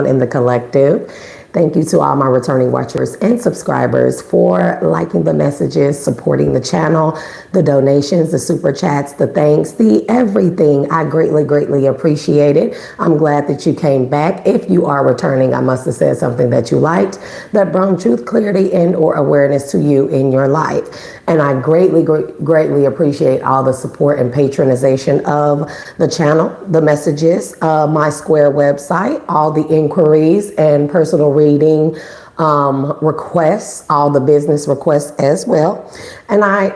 in the collective. Thank you to all my returning watchers and subscribers for liking the messages, supporting the channel, the donations, the super chats, the thanks, the everything. I greatly, greatly appreciate it. I'm glad that you came back. If you are returning, I must have said something that you liked that brought truth, clarity, and or awareness to you in your life. And I greatly, greatly appreciate all the support and patronization of the channel, the messages, my Square website, all the inquiries and personal reading requests, all the business requests as well. And I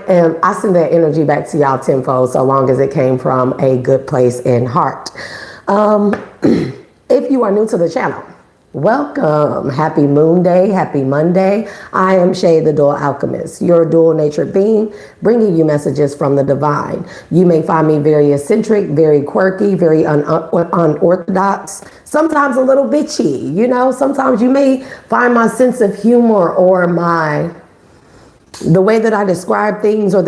send that energy back to y'all tenfold, so long as it came from a good place in heart. If you are new to the channel, welcome. Happy Moon Day. Happy Monday. I am Shay, the Dual Alchemist, your dual-natured being, bringing you messages from the divine. You may find me very eccentric, very quirky, very unorthodox, sometimes a little bitchy. You know, sometimes you may find my sense of humor or the way that I describe things or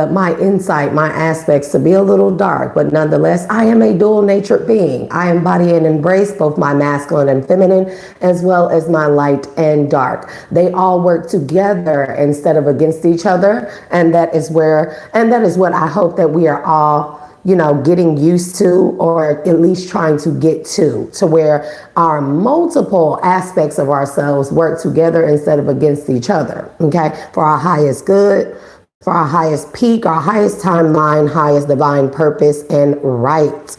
my insight, my aspects to be a little dark, but nonetheless, I am a dual-natured being. I embody and embrace both my masculine and feminine, as well as my light and dark. They all work together instead of against each other, and that is what I hope that we are all, you know, getting used to, or at least trying to get to where our multiple aspects of ourselves work together instead of against each other, okay? For our highest good, for our highest peak, our highest timeline, highest divine purpose and right.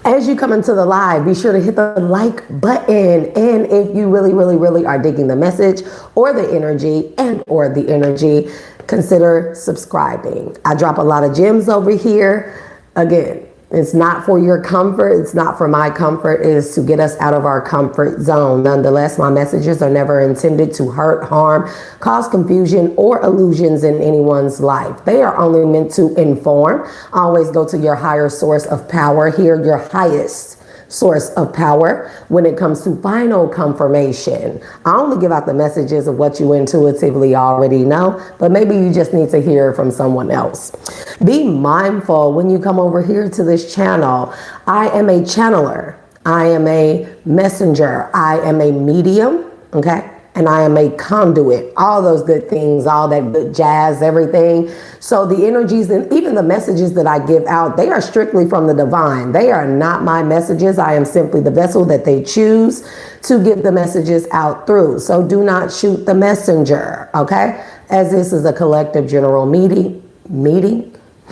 As you come into the live, be sure to hit the like button. And if you really, really, really are digging the message or the energy, consider subscribing. I drop a lot of gems over here. Again, it's not for your comfort. It's not for my comfort. It is to get us out of our comfort zone. Nonetheless, my messages are never intended to hurt, harm, cause confusion, or illusions in anyone's life. They are only meant to inform. Always go to your higher source of power here, your highest source of power when it comes to final confirmation. I only give out the messages of what you intuitively already know, but maybe you just need to hear from someone else. Be mindful when you come over here to this channel. I am a channeler. I am a messenger. I am a medium, okay? And I am a conduit, all those good things, all that good jazz, everything. So the energies and even the messages that I give out, they are strictly from the divine. They are not my messages. I am simply the vessel that they choose to give the messages out through. So do not shoot the messenger, okay? As this is a collective general meeting.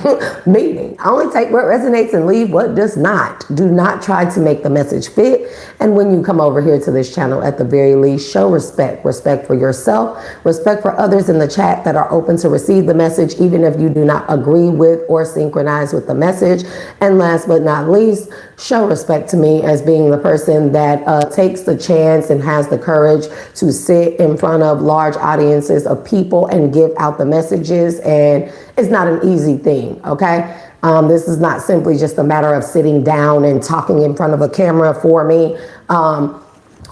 I only take what resonates and leave what does not. Do not try to make the message fit. And when you come over here to this channel, at the very least, show respect. Respect for yourself, respect for others in the chat that are open to receive the message, even if you do not agree with or synchronize with the message. And last but not least, show respect to me as being the person that takes the chance and has the courage to sit in front of large audiences of people and give out the messages. And it's not an easy thing, okay? This is not simply just a matter of sitting down and talking in front of a camera for me. I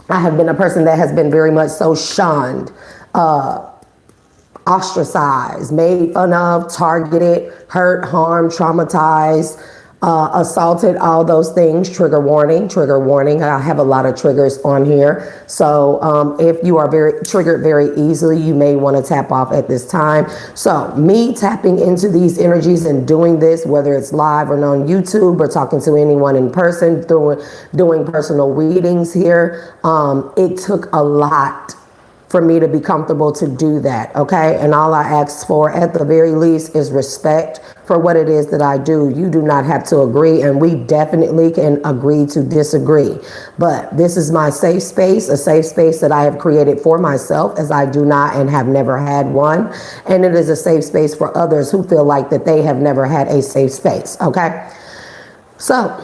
have been a person that has been very much so shunned, ostracized, made fun of, targeted, hurt, harmed, traumatized, assaulted, all those things. Trigger warning, trigger warning. I have a lot of triggers on here. So if you are very triggered very easily, you may want to tap off at this time. So me tapping into these energies and doing this, whether it's live or on YouTube or talking to anyone in person, doing personal readings here, it took a lot for me to be comfortable to do that, okay? And all I ask for at the very least is respect for what it is that I do. You do not have to agree, and we definitely can agree to disagree. But this is my safe space, a safe space that I have created for myself, as I do not and have never had one. And it is a safe space for others who feel like that they have never had a safe space, okay? So,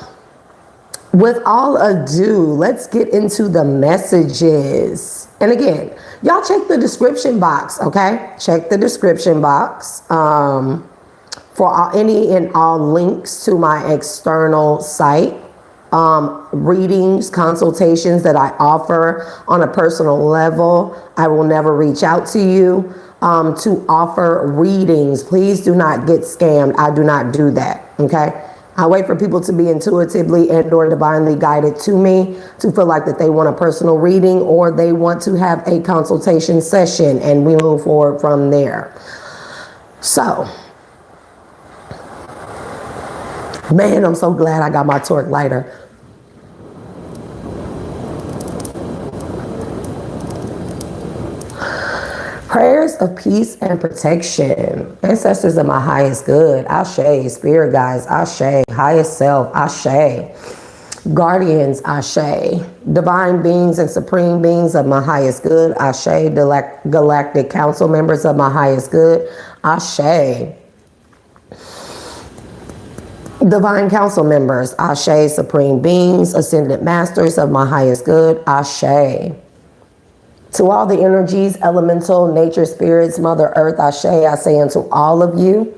with all ado, let's get into the messages. And again, y'all check the description box, okay? Check the description box for any and all links to my external site, readings, consultations that I offer on a personal level. I will never reach out to you to offer readings. Please do not get scammed. I do not do that, okay? I wait for people to be intuitively and or divinely guided to me, to feel like that they want a personal reading or they want to have a consultation session, and we move forward from there. So, man, I'm so glad I got my torque lighter. Prayers of peace and protection. Ancestors are my highest good. Ashe. Spirit guides. Ashe. Highest self. Ashe. Guardians. Ashe. Divine beings and supreme beings of my highest good. Ashe. Galactic council members of my highest good. Ashe. Divine council members. Ashe. Supreme beings. Ascended masters of my highest good. Ashe. To all the energies, elemental, nature, spirits, Mother Earth, Ashe, I say unto all of you,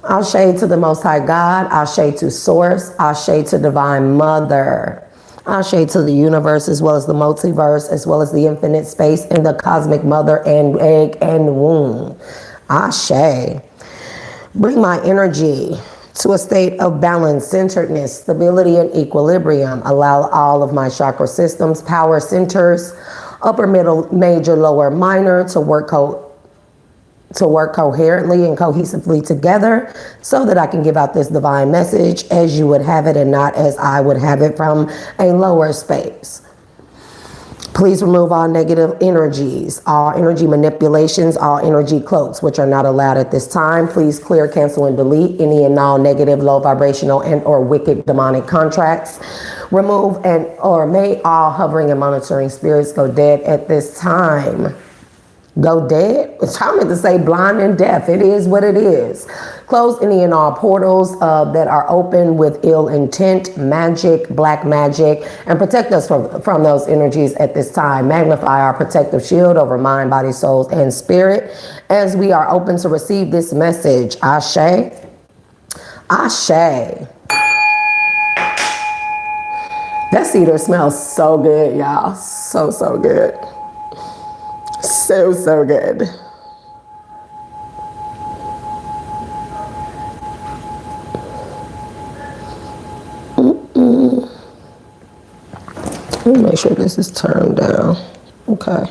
Ashe to the Most High God, Ashe to Source, Ashe to Divine Mother, Ashe to the universe as well as the multiverse, as well as the infinite space and the cosmic mother and egg and womb. Ashe. Bring my energy to a state of balance, centeredness, stability, and equilibrium. Allow all of my chakra systems, power centers, upper, middle, major, lower, minor to work coherently and cohesively together so that I can give out this divine message as you would have it and not as I would have it from a lower space. Please remove all negative energies, all energy manipulations, all energy cloaks, which are not allowed at this time. Please clear, cancel, and delete any and all negative, low vibrational, and or wicked demonic contracts. Remove and or may all hovering and monitoring spirits go dead at this time. Go dead? I meant to say blind and deaf. It is what it is. Close any and all portals that are open with ill intent, magic, black magic, and protect us from those energies at this time. Magnify our protective shield over mind, body, souls, and spirit as we are open to receive this message. Ashe. Ashe. That cedar smells so good, y'all. So, so good. So, so good. Let me make sure this is turned down. Okay.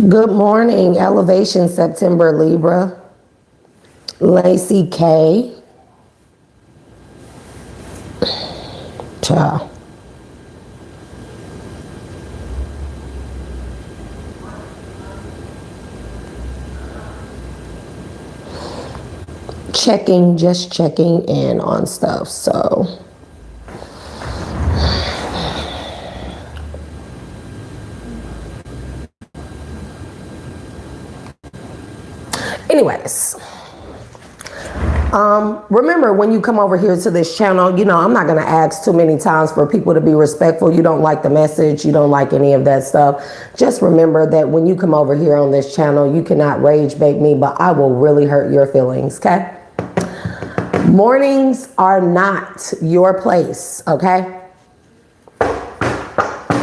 Good morning, Elevation September, Libra. Lacey K. Ciao. Just checking in on stuff, so. Anyways. Remember, when you come over here to this channel, you know, I'm not going to ask too many times for people to be respectful. You don't like the message. You don't like any of that stuff. Just remember that when you come over here on this channel, you cannot rage bait me, but I will really hurt your feelings. Okay. Mornings are not your place. Okay.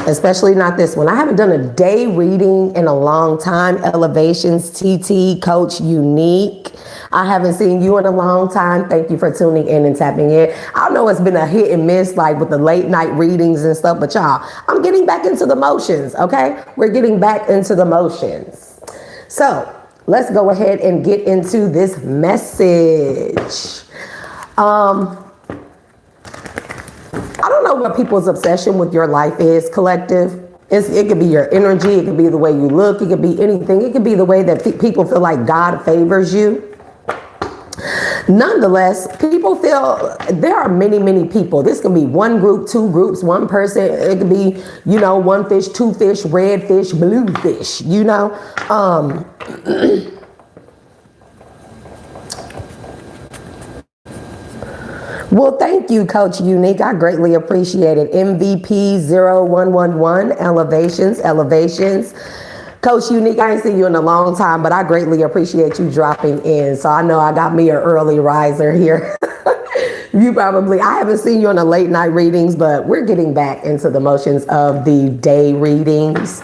Especially not this one. I haven't done a day reading in a long time. Elevations, TT, Coach Unique. I haven't seen you in a long time. Thank you for tuning in and tapping in. I know it's been a hit and miss, like with the late night readings and stuff, but y'all, I'm getting back into the motions, okay? We're getting back into the motions. So let's go ahead and get into this message. I don't know what people's obsession with your life is, collective. It could be your energy. It could be the way you look. It could be anything. It could be the way that people feel like God favors you. Nonetheless, people feel there are many, many people. This can be one group, two groups, one person. It could be, you know, one fish, two fish, red fish, blue fish, you know. Well, thank you, Coach Unique. I greatly appreciate it. MVP 0111, elevations. Coach Unique, I ain't seen you in a long time, but I greatly appreciate you dropping in. So I know I got me an early riser here. You probably, I haven't seen you on the late night readings, but we're getting back into the motions of the day readings.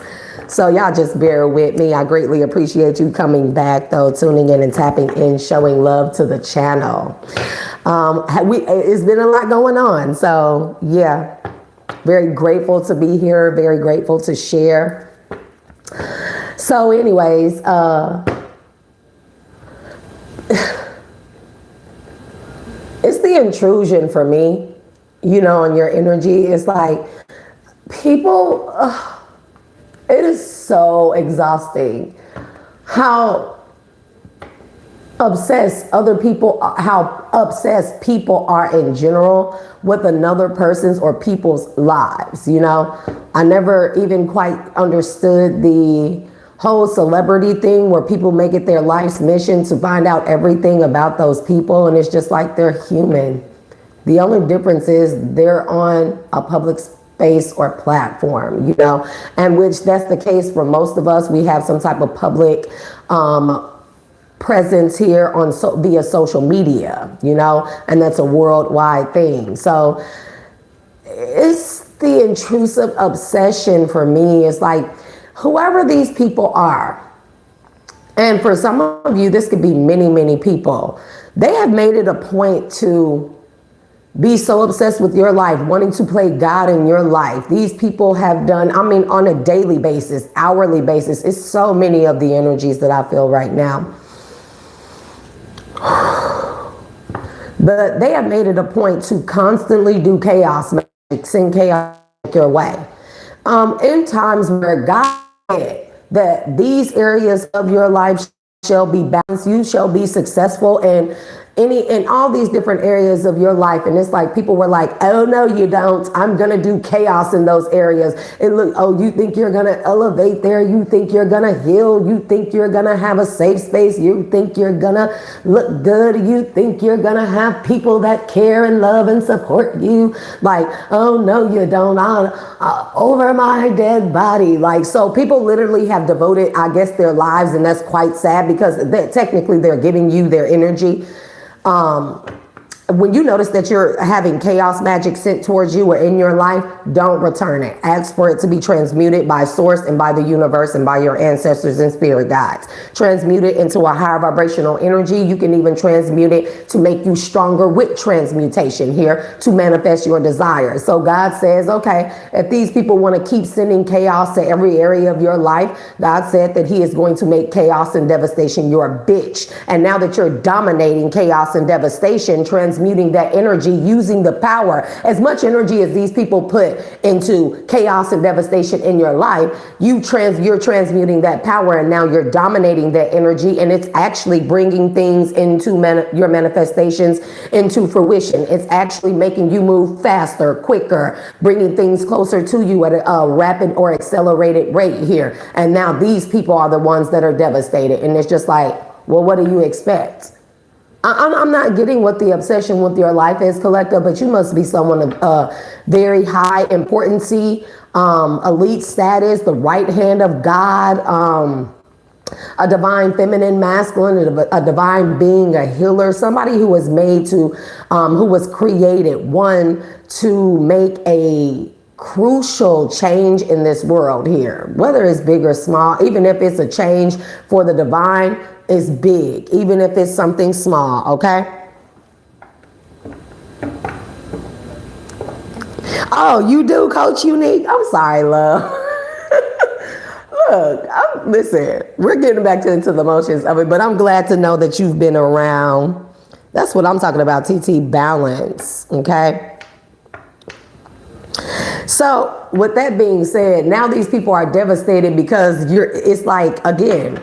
So y'all just bear with me. I greatly appreciate you coming back though, tuning in and tapping in, showing love to the channel. It's been a lot going on. So yeah, very grateful to be here. Very grateful to share. So anyways, it's the intrusion for me, you know, on your energy. It's like people, it is so exhausting how obsessed people are in general with another person's or people's lives, you know. I never even quite understood the whole celebrity thing where people make it their life's mission to find out everything about those people, and it's just like they're human. The only difference is they're on a public space or platform, you know, and which that's the case for most of us. We have some type of public presence here on via social media, you know, and that's a worldwide thing. So it's the intrusive obsession for me. It's like whoever these people are, and for some of you, this could be many, many people, they have made it a point to be so obsessed with your life, wanting to play God in your life. These people have done, I mean, on a daily basis, hourly basis. It's so many of the energies that I feel right now. But they have made it a point to constantly do chaos magic, send chaos your way. In times where God said that these areas of your life shall be balanced, you shall be successful in all these different areas of your life. And it's like people were like, oh no, you don't. I'm gonna do chaos in those areas. Oh, you think you're gonna elevate there? You think you're gonna heal? You think you're gonna have a safe space? You think you're gonna look good? You think you're gonna have people that care and love and support you? Like, oh no, you don't. Over my dead body. Like, so people literally have devoted, I guess, their lives, and that's quite sad because technically they're giving you their energy. When you notice that you're having chaos magic sent towards you or in your life, don't return it. Ask for it to be transmuted by source and by the universe and by your ancestors and spirit guides. Transmute it into a higher vibrational energy. You can even transmute it to make you stronger with transmutation here to manifest your desires. So God says, okay, if these people want to keep sending chaos to every area of your life, God said that he is going to make chaos and devastation your bitch. And now that you're dominating chaos and devastation, transmuting that energy, using the power, as much energy as these people put into chaos and devastation in your life, you're transmuting that power, and now you're dominating that energy, and it's actually bringing things into your manifestations into fruition. It's actually making you move faster, quicker, bringing things closer to you at a rapid or accelerated rate here. And now these people are the ones that are devastated, and it's just like, well, what do you expect? I'm not getting what the obsession with your life is, collective, but you must be someone of very high importance, elite status, the right hand of God, a divine feminine masculine, a divine being, a healer, somebody who was made to, who was created, one, to make a crucial change in this world here, whether it's big or small. Even if it's a change for the divine, is big, even if it's something small, okay? Oh, you do, Coach Unique? I'm sorry, love. Look, listen, we're getting back into the motions of it, but I'm glad to know that you've been around. That's what I'm talking about, TT balance, okay? So with that being said, now these people are devastated because it's like, again,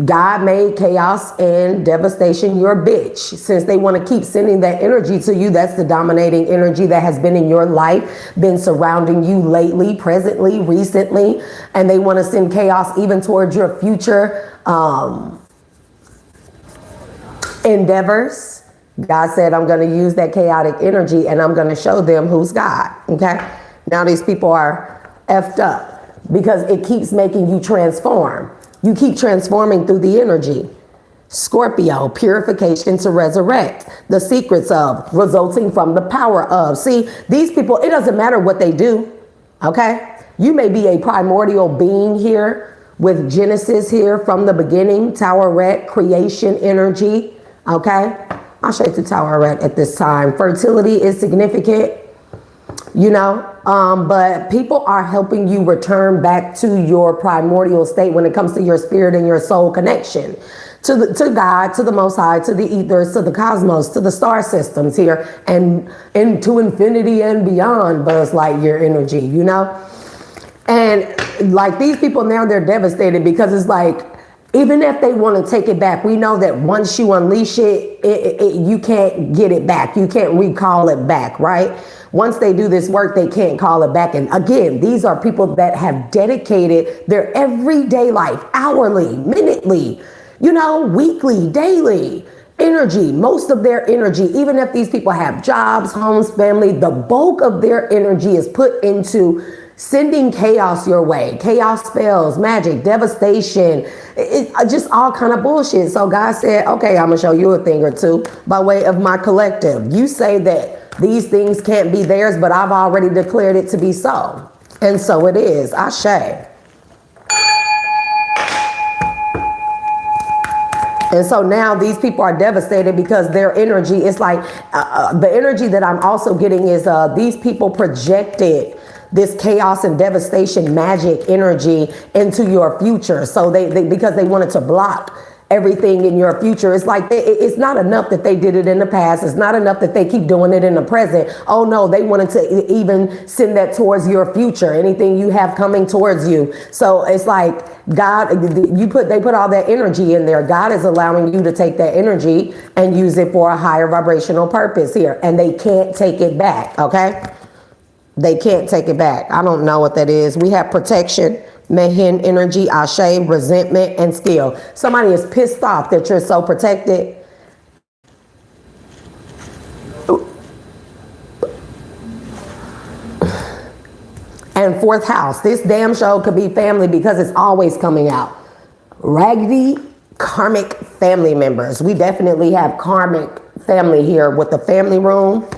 God made chaos and devastation your bitch. Since they want to keep sending that energy to you, that's the dominating energy that has been in your life, been surrounding you lately, presently, recently, and they want to send chaos even towards your future endeavors. God said, I'm going to use that chaotic energy and I'm going to show them who's God. Okay. Now these people are effed up because it keeps making you transform. You keep transforming through the energy. Scorpio, purification to resurrect, the secrets of, resulting from the power of. See, these people, it doesn't matter what they do, okay? You may be a primordial being here with Genesis here from the beginning, Towerette, creation energy, okay? I'll show you the Towerette at this time. Fertility is significant, you know, but people are helping you return back to your primordial state when it comes to your spirit and your soul connection. To God, to the Most High, to the ethers, to the cosmos, to the star systems here, and into infinity and beyond, Buzz Lightyear energy, you know? And like these people now, they're devastated because it's like, even if they want to take it back, we know that once you unleash it, you can't get it back. You can't recall it back, right? Once they do this work, they can't call it back. And again, these are people that have dedicated their everyday life, hourly, minutely, you know, weekly, daily energy, most of their energy, even if these people have jobs, homes, family, the bulk of their energy is put into sending chaos your way, chaos spells, magic, devastation, just all kind of bullshit. So God said, okay, I'm gonna show you a thing or two by way of my collective. You say that these things can't be theirs, but I've already declared it to be so. And so it is. Ashe. And so now these people are devastated because their energy is like, the energy that I'm also getting is these people projected this chaos and devastation magic energy into your future. So they because they wanted to block everything in your future. It's like it's not enough that they did it in the past. It's not enough that they keep doing it in the present. Oh no, they wanted to even send that towards your future, anything you have coming towards you. So it's like God, they put all that energy in there. God is allowing you to take that energy and use it for a higher vibrational purpose here. And they can't take it back, okay? They can't take it back. I don't know what that is. We have protection, Mehen energy, Ashe, resentment, and skill. Somebody is pissed off that you're so protected. And fourth house, this damn show could be family because it's always coming out. Raggedy karmic family members. We definitely have karmic family here with the family room,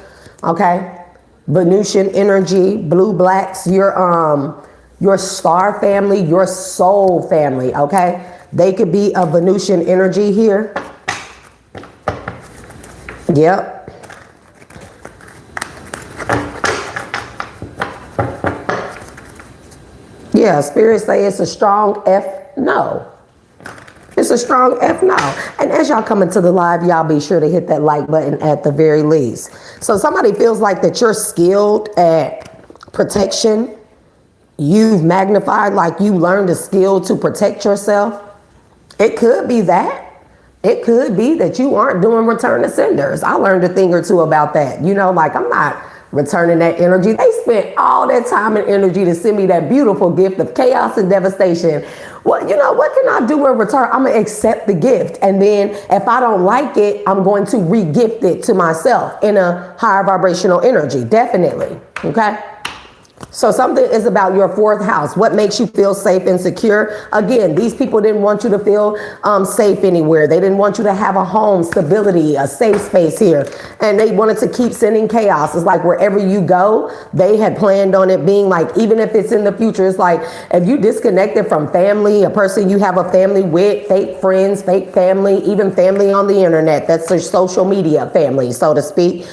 okay? Venusian energy, blue blacks, your star family, your soul family, okay? They could be a Venusian energy here. Yep. Yeah, spirits say it's a strong F no. It's a strong F no. And as y'all come into the live, y'all be sure to hit that like button at the very least. So somebody feels like that you're skilled at protection. You've magnified, like you learned a skill to protect yourself. It could be that. It could be that you aren't doing return to senders. I learned a thing or two about that. You know, like I'm not returning that energy. They spent all that time and energy to send me that beautiful gift of chaos and devastation. Well, you know, what can I do in return? I'm going to accept the gift. And then if I don't like it, I'm going to re-gift it to myself in a higher vibrational energy. Definitely. Okay. So something is about your fourth house. What makes you feel safe and secure? Again, these people didn't want you to feel safe anywhere. They didn't want you to have a home, stability, a safe space here. And they wanted to keep sending chaos. It's like wherever you go, they had planned on it being like, even if it's in the future, it's like if you disconnected from family, a person you have a family with, fake friends, fake family, even family on the internet, that's their social media family, so to speak.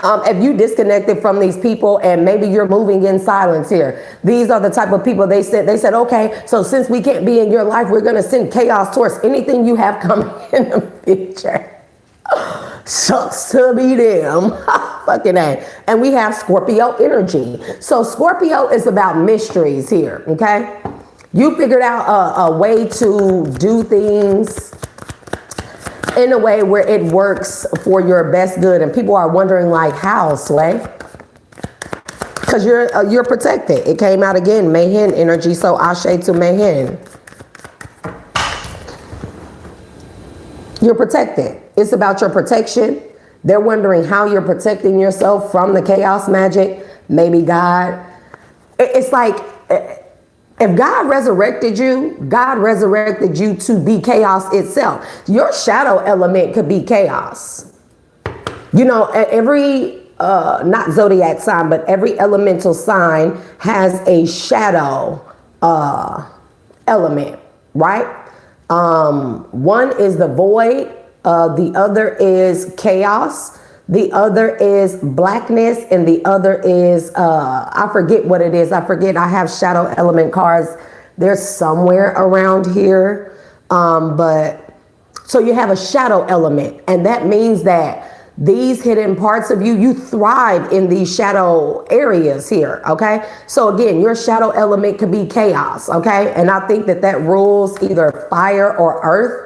If you disconnected from these people and maybe you're moving in silence here, these are the type of people they said, okay, so since we can't be in your life, we're going to send chaos towards anything you have coming in the future. Sucks to be them. Fucking A. And we have Scorpio energy. So Scorpio is about mysteries here. Okay. You figured out a way to do things in a way where it works for your best good. And people are wondering like, how, Sway? Because you're protected. It came out again, Mehen energy. So Ashe to Mehen. You're protected. It's about your protection. They're wondering how you're protecting yourself from the chaos magic. Maybe God. It's like If God resurrected you to be chaos itself. Your shadow element could be chaos. You know, every, not zodiac sign, but every elemental sign has a shadow element, right? One is the void, the other is chaos, the other is blackness, and the other is, I forget what it is. I have shadow element cards. They're somewhere around here. But so you have a shadow element, and that means that these hidden parts of you thrive in these shadow areas here, okay? So again, your shadow element could be chaos, okay? And I think that rules either fire or earth.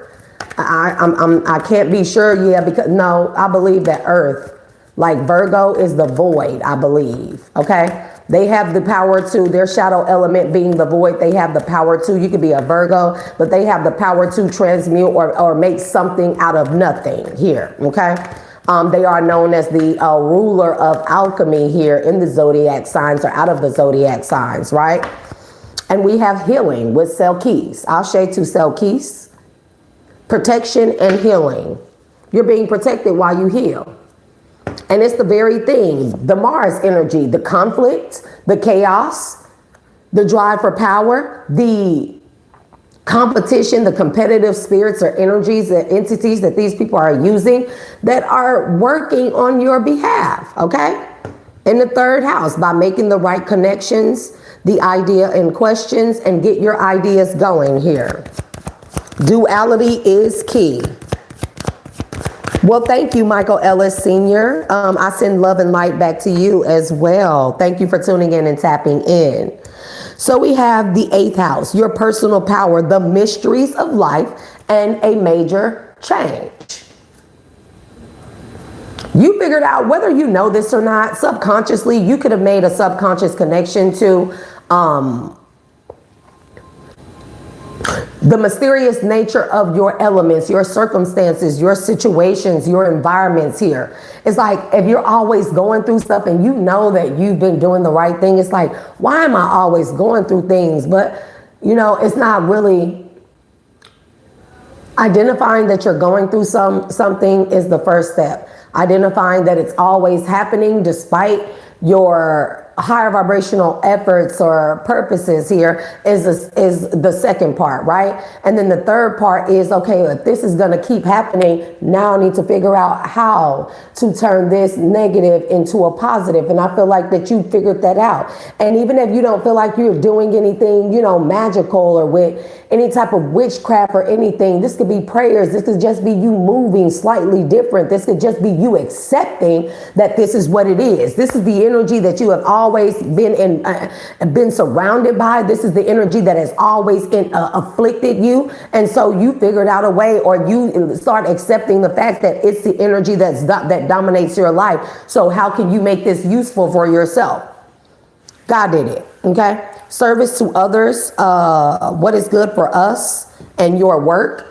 I can't be sure, yeah, because no, I believe that earth, like Virgo, is the void, I believe, okay? They have the power to, their shadow element being the void, they have the power to, you could be a Virgo, but they have the power to transmute or make something out of nothing here, okay? They are known as the ruler of alchemy here in the zodiac signs, or out of the zodiac signs, right? And we have healing with Selkies. I'll share to Selkies. Protection and healing. You're being protected while you heal. And it's the very thing, the Mars energy, the conflict, the chaos, the drive for power, the competition, the competitive spirits or energies and entities that these people are using that are working on your behalf, okay? In the third house, by making the right connections, the idea and questions, and get your ideas going here. Duality is key. Well, thank you, Michael Ellis Sr. I send love and light back to you as well. Thank you for tuning in and tapping in. So we have the 8th house, your personal power, the mysteries of life, and a major change. You figured out, whether you know this or not, subconsciously, you could have made a subconscious connection to the mysterious nature of your elements, your circumstances, your situations, your environments here. It's like, if you're always going through stuff and you know that you've been doing the right thing, it's like, why am I always going through things? But, you know, it's not really identifying that you're going through something is the first step. Identifying that it's always happening despite your higher vibrational efforts or purposes here is the second part, right? And then the third part is, okay, if this is going to keep happening, now I need to figure out how to turn this negative into a positive. And I feel like that you figured that out. And even if you don't feel like you're doing anything, you know, magical or with any type of witchcraft or anything, this could be prayers. This could just be you moving slightly different. This could just be you accepting that this is what it is. This is the energy that you have always been surrounded by. This is the energy that has always afflicted you. And so you figured out a way, or you start accepting the fact that it's the energy that dominates your life. So how can you make this useful for yourself? God did it. Okay. Service to others. What is good for us and your work.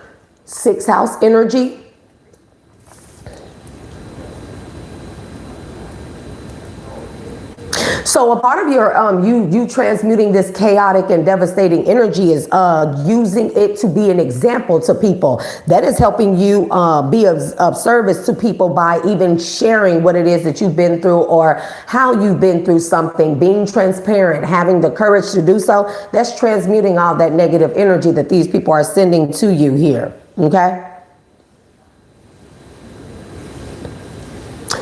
6th house energy. So a part of your you transmuting this chaotic and devastating energy is using it to be an example to people. That is helping you be of service to people by even sharing what it is that you've been through or how you've been through something, being transparent, having the courage to do so. That's transmuting all that negative energy that these people are sending to you here. Okay.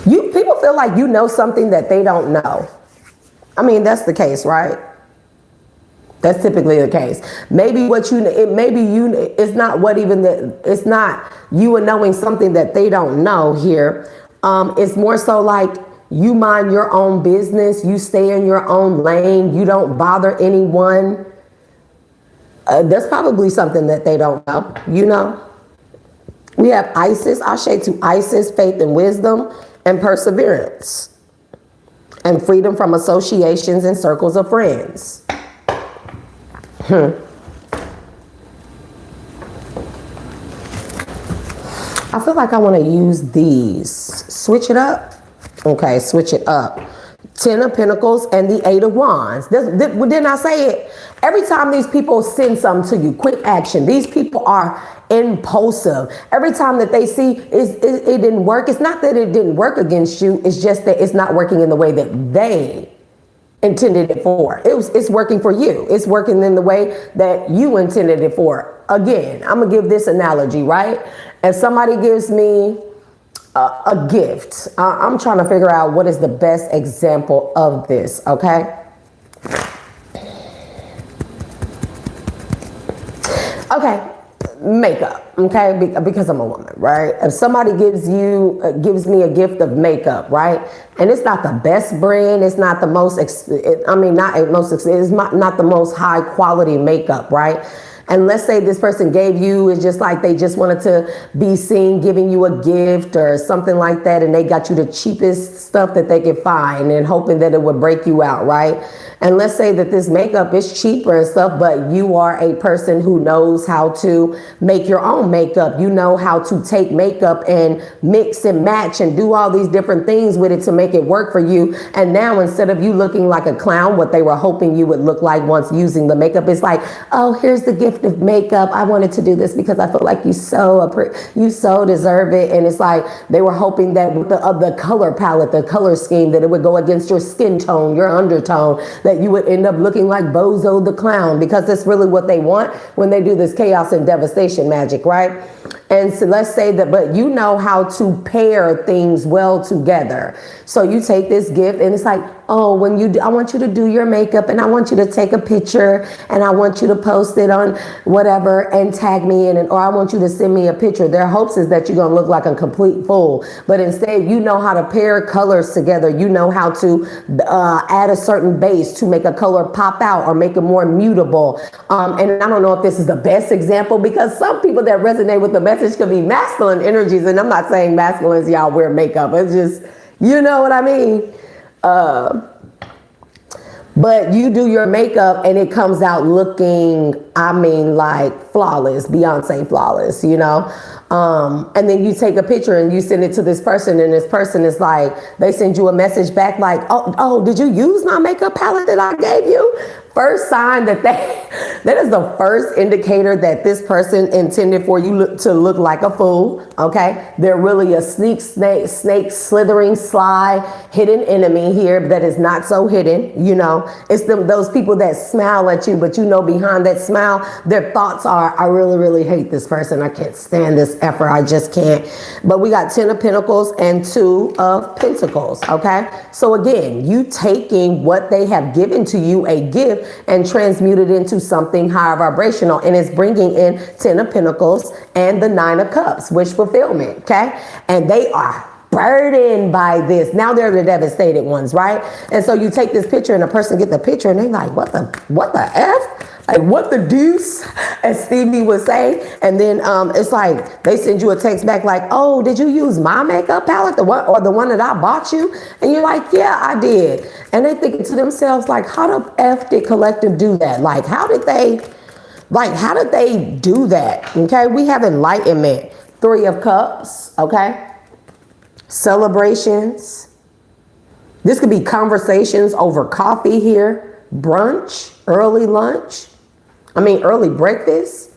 People feel like you know something that they don't know. I mean, that's the case, right? That's typically the case. Maybe what you, it's not what even it's not you are knowing something that they don't know here. It's more so like you mind your own business. You stay in your own lane. You don't bother anyone. That's probably something that they don't know, you know? We have Isis. I'll shade to Isis, faith and wisdom and perseverance. And freedom from associations and circles of friends. I feel like I want to use these. Switch it up. Okay, switch it up. 10 of Pentacles and the 8 of Wands. Didn't I say it? Every time these people send something to you, quick action, these people are impulsive. Every time that they see it didn't work, it's not that it didn't work against you, it's just that it's not working in the way that they intended it for. It's working for you. It's working in the way that you intended it for. Again, I'm gonna give this analogy, right? If somebody gives me a gift, I'm trying to figure out what is the best example of this, okay? Okay, makeup, okay? Because I'm a woman, right? If somebody gives me a gift of makeup, right? And it's not the best brand, it's not the most, it's not the most high quality makeup, right? And let's say this person gave you, it's just like they just wanted to be seen giving you a gift or something like that, and they got you the cheapest stuff that they could find and hoping that it would break you out, right? And let's say that this makeup is cheaper and stuff, but you are a person who knows how to make your own makeup. You know how to take makeup and mix and match and do all these different things with it to make it work for you. And now instead of you looking like a clown, what they were hoping you would look like once using the makeup, it's like, oh, here's the gift of makeup. I wanted to do this because I feel like you so deserve it. And it's like they were hoping that with the color palette, the color scheme, that it would go against your skin tone, your undertone, that you would end up looking like Bozo the Clown, because that's really what they want when they do this chaos and devastation magic, right? And so let's say that, but you know how to pair things well together. So you take this gift and it's like, oh, I want you to do your makeup and I want you to take a picture and I want you to post it on whatever and tag me in it, or I want you to send me a picture. Their hopes is that you're going to look like a complete fool. But instead, you know how to pair colors together. You know how to add a certain base to make a color pop out or make it more mutable. And I don't know if this is the best example, because some people that resonate with the message could be masculine energies. And I'm not saying masculines, y'all wear makeup. It's just, you know what I mean? But you do your makeup and it comes out looking, like flawless, Beyonce flawless, you know? And then you take a picture and you send it to this person, and this person is like, they send you a message back like, oh, did you use my makeup palette that I gave you? First sign that is the first indicator that this person intended for you to look like a fool, okay? They're really a snake, slithering, sly, hidden enemy here that is not so hidden, you know? It's those people that smile at you, but you know behind that smile, their thoughts are, I really, really hate this person. I can't stand this effort. I just can't. But we got 10 of Pentacles and 2 of Pentacles, okay? So again, you taking what they have given to you, a gift, and transmute it into something higher vibrational, and it's bringing in 10 of Pentacles and the 9 of Cups, wish fulfillment, okay? And they are burdened by this. Now they're the devastated ones, right? And so you take this picture and a person get the picture and they're like, what the F? Like, what the deuce, as Stevie would say. And then it's like they send you a text back like, oh, did you use my makeup palette, the one that I bought you? And you're like, yeah, I did. And they thinking to themselves, like, how the F did Collective do that? Like, how did they do that? Okay, we have enlightenment, 3 of Cups, okay? Celebrations. This could be conversations over coffee here, brunch, early lunch. Early breakfast.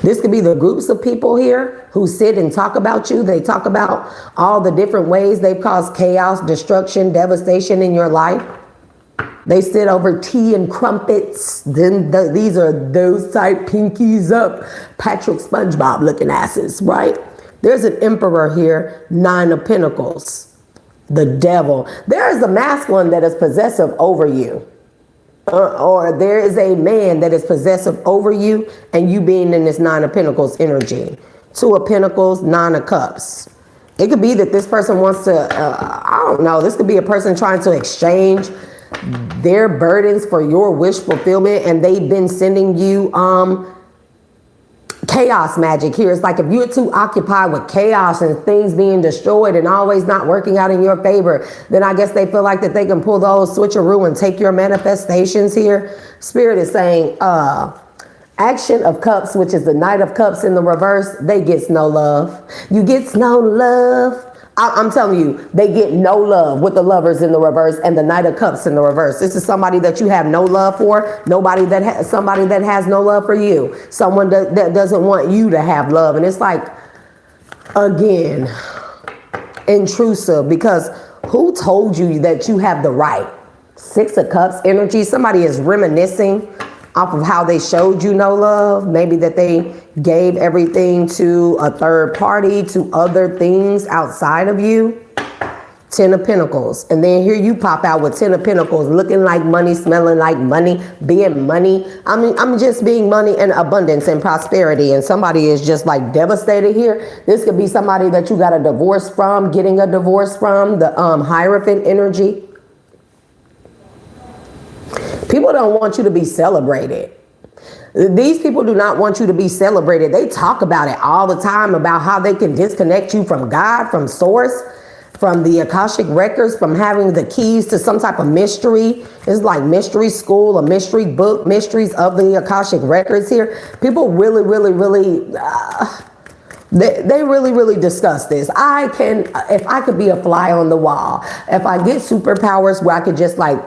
This could be the groups of people here who sit and talk about you. They talk about all the different ways they've caused chaos, destruction, devastation in your life. They sit over tea and crumpets. Then these are those type pinkies up, Patrick SpongeBob looking asses, right? There's an emperor here, 9 of Pentacles. The devil. There is a masculine that is possessive over you. Or there is a man that is possessive over you, and you being in this 9 of Pentacles energy. 2 of Pentacles, 9 of Cups. It could be that this person wants to, I don't know, this could be a person trying to exchange their burdens for your wish fulfillment, and they've been sending you chaos magic here. It's like if you're too occupied with chaos and things being destroyed and always not working out in your favor, then I guess they feel like that they can pull those switcheroo and take your manifestations here. Spirit is saying, Action of Cups, which is the Knight of Cups in the reverse, they gets no love. You gets no love. I'm telling you, they get no love with the Lovers in the reverse and the Knight of Cups in the reverse. This is somebody that you have no love for. Somebody that has no love for you. Someone that doesn't want you to have love. And it's like, again, intrusive, because who told you that you have the right? Six of Cups energy. Somebody is reminiscing off of how they showed you no love. Maybe that they gave everything to a third party, to other things outside of you. 10 of Pentacles. And then here you pop out with 10 of Pentacles, looking like money, smelling like money, being money. I mean, I'm just being money and abundance and prosperity. And somebody is just like devastated here. This could be somebody that you got a divorce from, getting a divorce from, the Hierophant energy. People don't want you to be celebrated. These people do not want you to be celebrated. They talk about it all the time, about how they can disconnect you from God, from source, from the Akashic records, from having the keys to some type of mystery. It's like mystery school, a mystery book, mysteries of the Akashic records here. People really, really, really, they really, really discuss this. If I could be a fly on the wall, if I get superpowers where I could just like,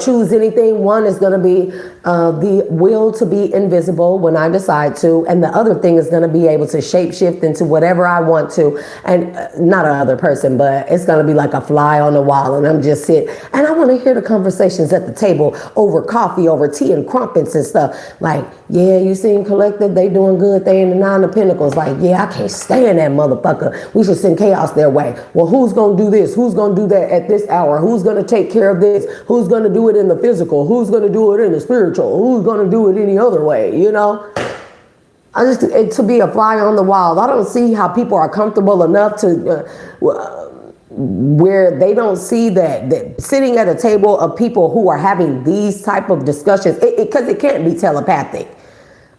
choose anything. One is going to be the will to be invisible when I decide to. And the other thing is going to be able to shapeshift into whatever I want to. And not another person, but it's going to be like a fly on the wall. And I'm just sitting. And I want to hear the conversations at the table over coffee, over tea and crumpets and stuff. Like, yeah, you seen Collective? They doing good. They in the Nine of Pentacles. Like, yeah, I can't stand that motherfucker. We should send chaos their way. Well, who's going to do this? Who's going to do that at this hour? Who's going to take care of this? Who's going to do it in the physical? Who's going to do it in the spiritual? Who's going to do it any other way? To be a fly on the wall. I don't see how people are comfortable enough to where they don't see that sitting at a table of people who are having these type of discussions, because it can't be telepathic.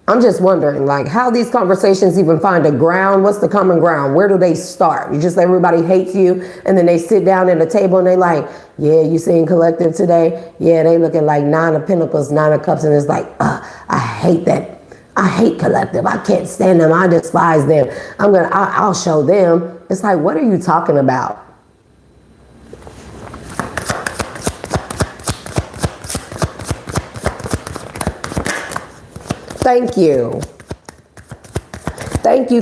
I'm just wondering, like, how these conversations even find a ground. What's the common ground? Where do they start? You just, everybody hates you, and then they sit down at a table and they like, yeah, you seen Collective today? Yeah, they looking like Nine of Pentacles, Nine of Cups, and it's like, I hate that. I hate Collective. I can't stand them. I despise them. I'll show them. It's like, what are you talking about? Thank you. Thank you.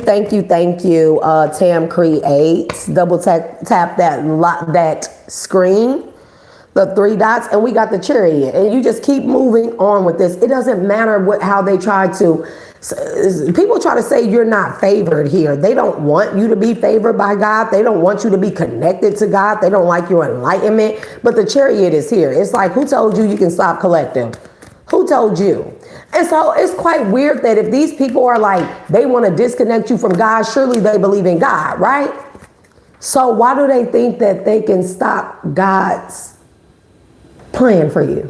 Tam Creates. Double tap that screen, the three dots, and we got the Chariot. And you just keep moving on with this. It doesn't matter how they try to. People try to say you're not favored here. They don't want you to be favored by God. They don't want you to be connected to God. They don't like your enlightenment. But the Chariot is here. It's like, who told you can stop Collective? Who told you? And so it's quite weird that if these people are like, they want to disconnect you from God, surely they believe in God, right? So why do they think that they can stop God's plan for you?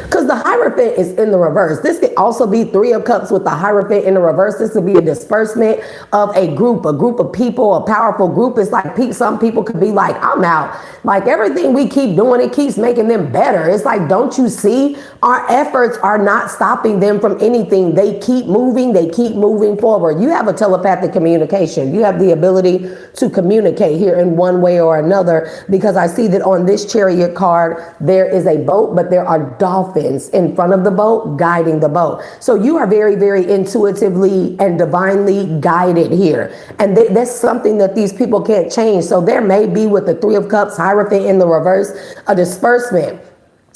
Because the Hierophant is in the reverse. This could also be Three of Cups with the Hierophant in the reverse. This could be a disbursement of a group of people, a powerful group. It's like some people could be like, I'm out. Like everything we keep doing, it keeps making them better. It's like, don't you see? Our efforts are not stopping them from anything. They keep moving. They keep moving forward. You have a telepathic communication. You have the ability to communicate here in one way or another, because I see that on this Chariot card, there is a boat, but there are dolphins in front of the boat guiding the boat. So you are very, very intuitively and divinely guided here. And that's something that these people can't change. So there may be, with the Three of Cups, Hierophant in the reverse, a disbursement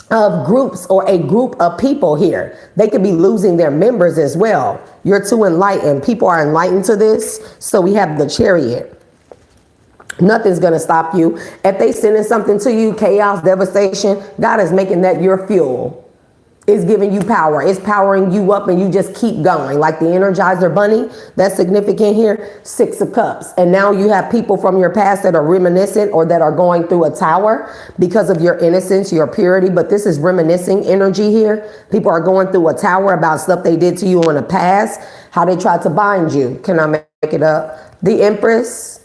of groups or a group of people here. They could be losing their members as well. You're too enlightened. People are enlightened to this. So we have the Chariot. Nothing's going to stop you. If they sending something to you, chaos, devastation, God is making that your fuel. It's giving you power. It's powering you up, and you just keep going. Like the Energizer Bunny, that's significant here. Six of Cups. And now you have people from your past that are reminiscent or that are going through a tower because of your innocence, your purity. But this is reminiscing energy here. People are going through a tower about stuff they did to you in the past, how they tried to bind you. Can I make it up? The Empress.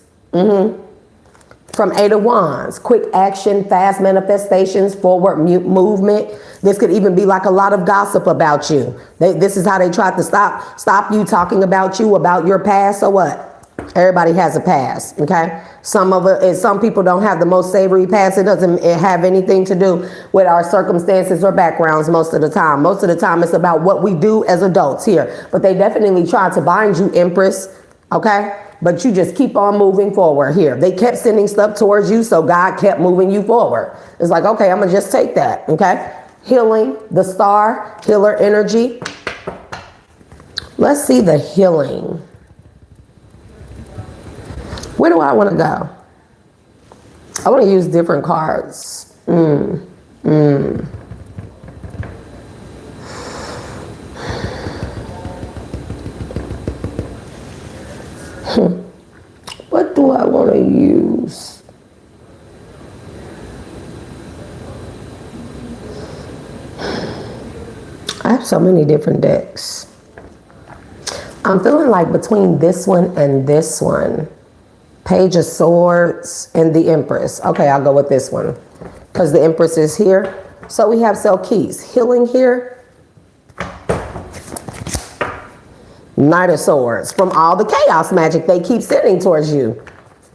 From Eight of Wands, quick action, fast manifestations, forward movement. This could even be like a lot of gossip about you. This is how they tried to stop you talking about you, about your past. So what? Everybody has a past, okay? Some people don't have the most savory past. It doesn't have anything to do with our circumstances or backgrounds most of the time. Most of the time it's about what we do as adults here. But they definitely try to bind you, Empress, okay? But you just keep on moving forward here. They kept sending stuff towards you, so God kept moving you forward. It's like, okay, I'm gonna just take that, okay? Healing, the star, healer energy. Let's see the healing. Where do I want to go? I want to use different cards. What do I want to use? I have so many different decks. I'm feeling like between this one and this one, Page of Swords and the Empress. Okay, I'll go with this one because the Empress is here. So we have Selkies, healing here. Knight of Swords. From all the chaos magic they keep sending towards you,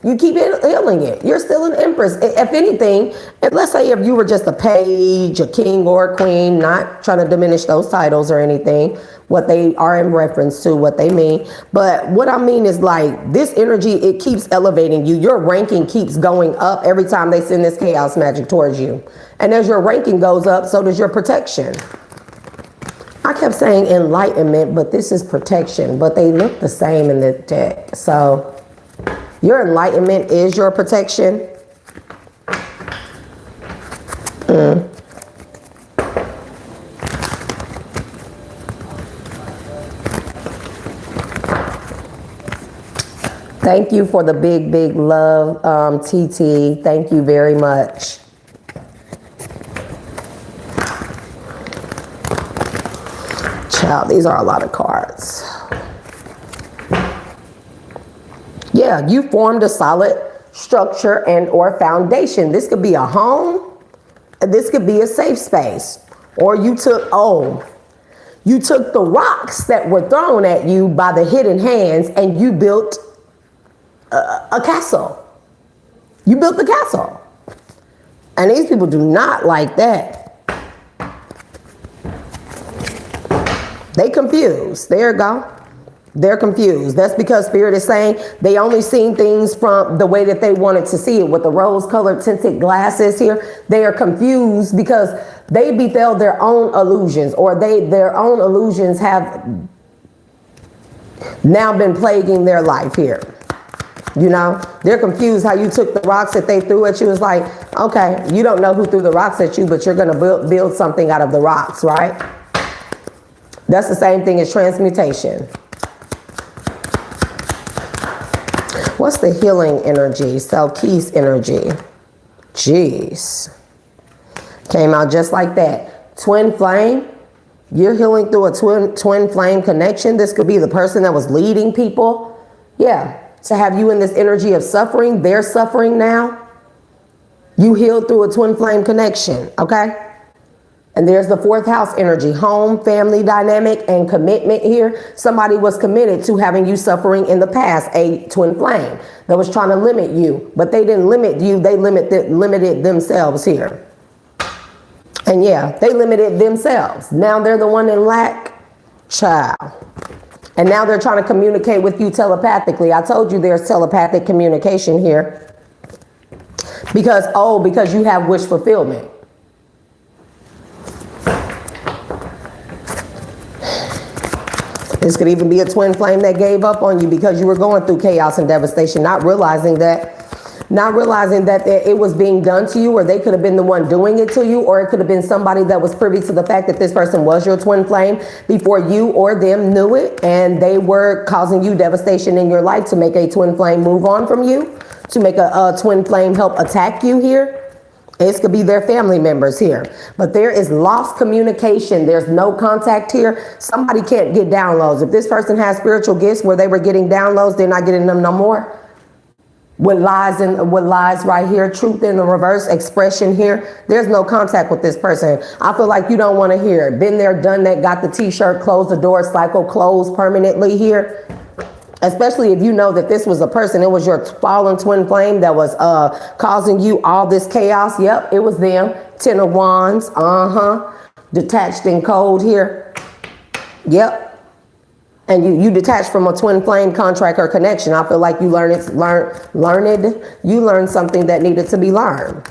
you keep healing it. You're still an Empress. If anything, let's say if you were just a page, a king or a queen, not trying to diminish those titles or anything, what they are in reference to, what they mean. But what I mean is like this energy, it keeps elevating you. Your ranking keeps going up every time they send this chaos magic towards you. And as your ranking goes up, so does your protection. I kept saying enlightenment, but this is protection, but they look the same in the deck. So your enlightenment is your protection. Thank you for the big love, TT. Thank you very much. Child, these are a lot of cards. Yeah, you formed a solid structure and or foundation. This could be a home. This could be a safe space. Or you took the rocks that were thrown at you by the hidden hands and you built a castle. You built the castle. And these people do not like that. They confused. There you go. They're confused. That's because Spirit is saying they only seen things from the way that they wanted to see it with the rose-colored tinted glasses here. They are confused because they beheld their own illusions, or their own illusions have now been plaguing their life here. You know, they're confused how you took the rocks that they threw at you. It's like, okay, you don't know who threw the rocks at you, but you're going to build something out of the rocks, right? That's the same thing as transmutation. What's the healing energy? Selkies energy. Jeez. Came out just like that. Twin flame. You're healing through a twin flame connection. This could be the person that was leading people. Yeah. To have you in this energy of suffering. They're suffering now. You healed through a twin flame connection. Okay. And there's the fourth house energy, home, family dynamic, and commitment here. Somebody was committed to having you suffering in the past, a twin flame that was trying to limit you, but they didn't limit you. They limited themselves here. And yeah, they limited themselves. Now they're the one in lack. Child. And now they're trying to communicate with you telepathically. I told you there's telepathic communication here. Because you have wish fulfillment. This could even be a twin flame that gave up on you because you were going through chaos and devastation, not realizing that it was being done to you, or they could have been the one doing it to you, or it could have been somebody that was privy to the fact that this person was your twin flame before you or them knew it, and they were causing you devastation in your life to make a twin flame move on from you, to make a twin flame help attack you here. This could be their family members here, but there is lost communication. There's no contact here. Somebody can't get downloads. If this person has spiritual gifts where they were getting downloads, they're not getting them no more. With lies right here, truth in the reverse, expression here. There's no contact with this person. I feel like you don't want to hear it. Been there, done that, got the t-shirt, closed the door, cycle closed permanently here. Especially if you know that this was a person, it was your fallen twin flame that was causing you all this chaos. Yep, it was them. 10 of Wands, detached and cold here. Yep. And you detached from a twin flame contract or connection. I feel like you learned something that needed to be learned.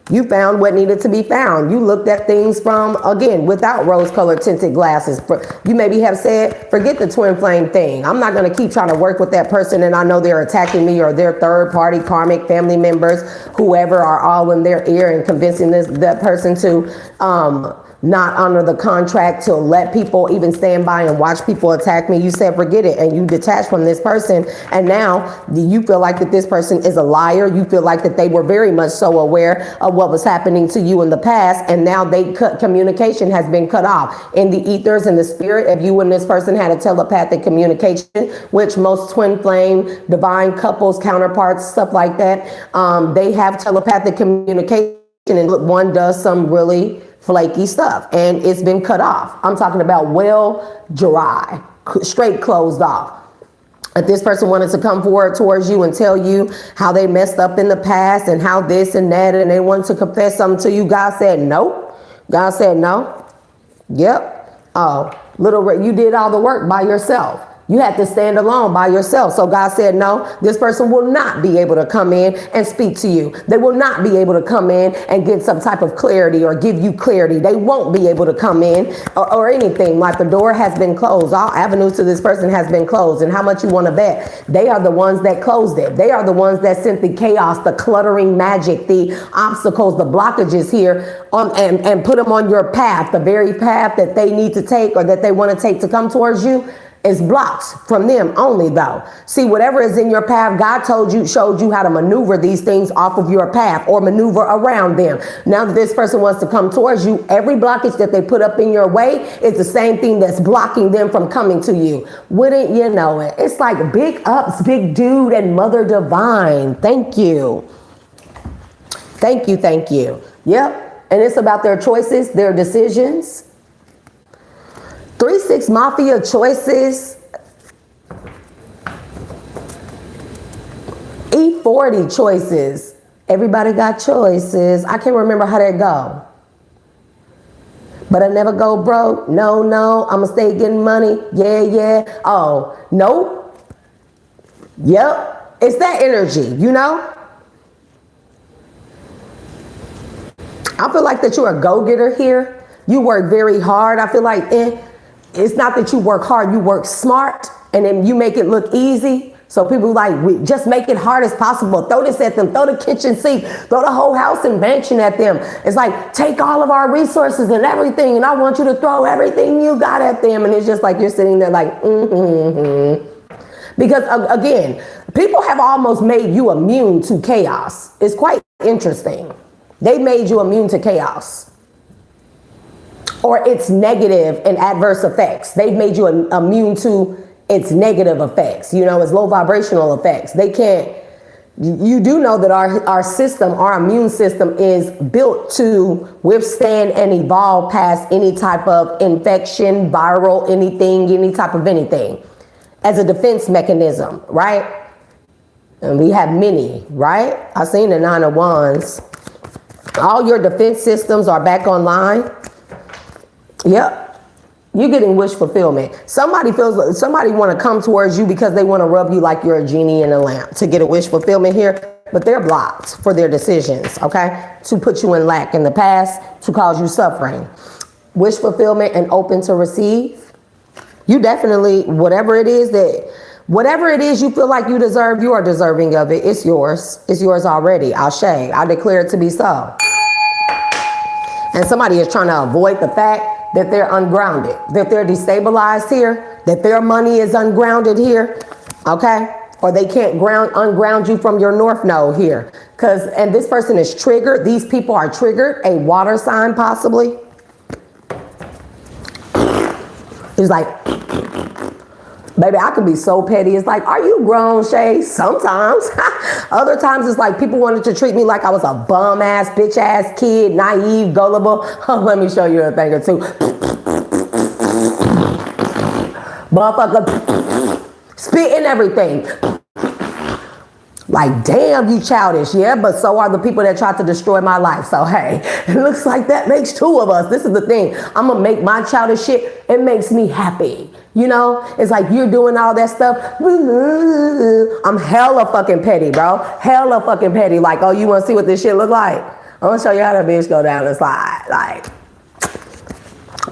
You found what needed to be found. You looked at things from, again, without rose-colored tinted glasses. You maybe have said, forget the twin flame thing. I'm not going to keep trying to work with that person and I know they're attacking me, or their third-party karmic family members, whoever, are all in their ear and convincing that person to not honor the contract, to let people even stand by and watch people attack me. You said forget it, and you detach from this person, and now you feel like that this person is a liar. You feel like that they were very much so aware of what was happening to you in the past, and now communication has been cut off in the ethers and the spirit. If you and this person had a telepathic communication, which most twin flame divine couples, counterparts, stuff like that, they have telepathic communication, and one does some really flaky stuff and it's been cut off. I'm talking about well dry, straight closed off. If this person wanted to come forward towards you and tell you how they messed up in the past and how this and that, and they wanted to confess something to you, God said no. God said no. Yep. Oh, you did all the work by yourself. You had to stand alone by yourself. So God said, no, this person will not be able to come in and speak to you. They will not be able to come in and get some type of clarity or give you clarity. They won't be able to come in or anything. Like the door has been closed. All avenues to this person has been closed. And how much you want to bet? They are the ones that closed it. They are the ones that sent the chaos, the cluttering magic, the obstacles, the blockages here and put them on your path, the very path that they need to take or that they want to take to come towards you. Is blocked from them only though. See, whatever is in your path, God showed you how to maneuver these things off of your path or maneuver around them. Now that this person wants to come towards you, every blockage that they put up in your way is the same thing that's blocking them from coming to you. Wouldn't you know it? It's like big ups, big dude and mother divine. Thank you. Thank you. Thank you. Yep. And it's about their choices, their decisions. 3-6 Mafia choices. E40 choices. Everybody got choices. I can't remember how that go. But I never go broke. No, I'ma stay getting money. Yeah. Oh, nope. Yep. It's that energy, you know? I feel like that you're a go-getter here. You work very hard. I feel like it's not that you work hard, you work smart, and then you make it look easy. So people we just make it hard as possible. Throw this at them, throw the kitchen sink, throw the whole house and mansion at them. It's like, take all of our resources and everything, and I want you to throw everything you got at them. And it's just like you're sitting there like, Because again, people have almost made you immune to chaos. It's quite interesting. They made you immune to chaos. Or its negative and adverse effects. They've made you immune to its negative effects, its low vibrational effects. They can't, you do know that our system, our immune system is built to withstand and evolve past any type of infection, viral, anything, any type of anything as a defense mechanism, right? And we have many, right? I've seen the 9 of Wands. All your defense systems are back online. Yep. You're getting wish fulfillment. Somebody want to come towards you because they want to rub you like you're a genie in a lamp to get a wish fulfillment here, but they're blocked for their decisions, okay? To put you in lack in the past, to cause you suffering. Wish fulfillment and open to receive. You definitely, whatever it is you feel like you deserve, you are deserving of it. It's yours. It's yours already. Ashe. I declare it to be so. And somebody is trying to avoid the fact that they're ungrounded, that they're destabilized here, that their money is ungrounded here, okay? Or they can't unground you from your north node here. And this person is triggered. These people are triggered. A water sign possibly. It's like, baby, I could be so petty. It's like, are you grown, Shay? Sometimes. Other times it's like people wanted to treat me like I was a bum ass, bitch ass kid, naive, gullible. Let me show you a thing or two. Motherfucker. spit and everything. Like, damn, you childish. Yeah, but so are the people that tried to destroy my life. So, hey, it looks like that makes two of us. This is the thing. I'm going to make my childish shit. It makes me happy. You know, it's like you're doing all that stuff. I'm hella fucking petty, bro. Hella fucking petty. Like, oh, you want to see what this shit look like? I'm going to show you how that bitch go down the slide. Like,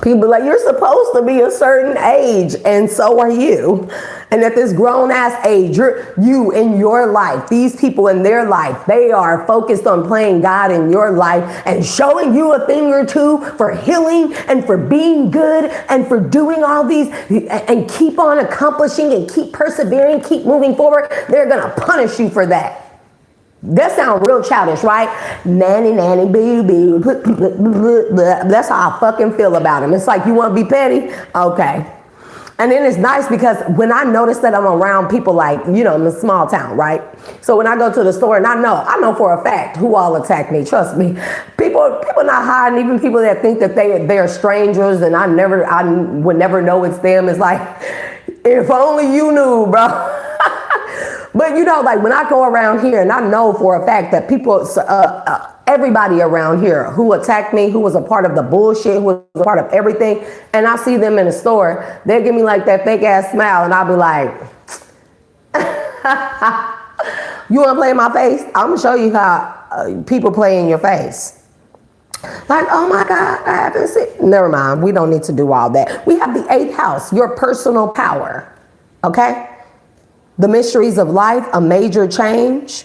people like, you're supposed to be a certain age, and so are you. And at this grown ass age, you in your life, these people in their life, they are focused on playing God in your life and showing you a thing or two for healing and for being good and for doing all these and keep on accomplishing and keep persevering, keep moving forward. They're going to punish you for that. That sounds real childish, right? Nanny, nanny, boo, boo. That's how I fucking feel about him. It's like, you want to be petty? Okay. And then it's nice because when I notice that I'm around people like, you know, in a small town, right? So when I go to the store and I know for a fact who all attack me, trust me. People not hiding, even people that think that they're strangers and I would never know it's them. It's like, if only you knew, bro. But you know, like when I go around here and I know for a fact that people, everybody around here who attacked me, who was a part of the bullshit, who was a part of everything, and I see them in the store, they give me like that fake ass smile and I'll be like, you want to play in my face? I'm going to show you how people play in your face. Like, oh my God, I haven't seen. Never mind. We don't need to do all that. We have the 8th house, your personal power. Okay? The mysteries of life, a major change.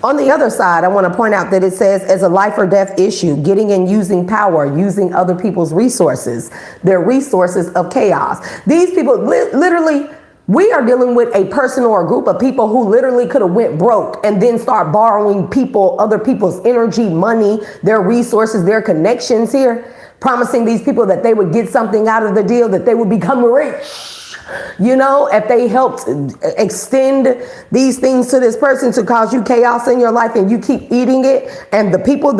On the other side, I want to point out that it says as a life or death issue, getting and using power, using other people's resources, their resources of chaos. These people literally, we are dealing with a person or a group of people who literally could have went broke and then start borrowing other people's energy, money, their resources, their connections here, promising these people that they would get something out of the deal, that they would become rich. You know, if they helped extend these things to this person to cause you chaos in your life and you keep eating it, and the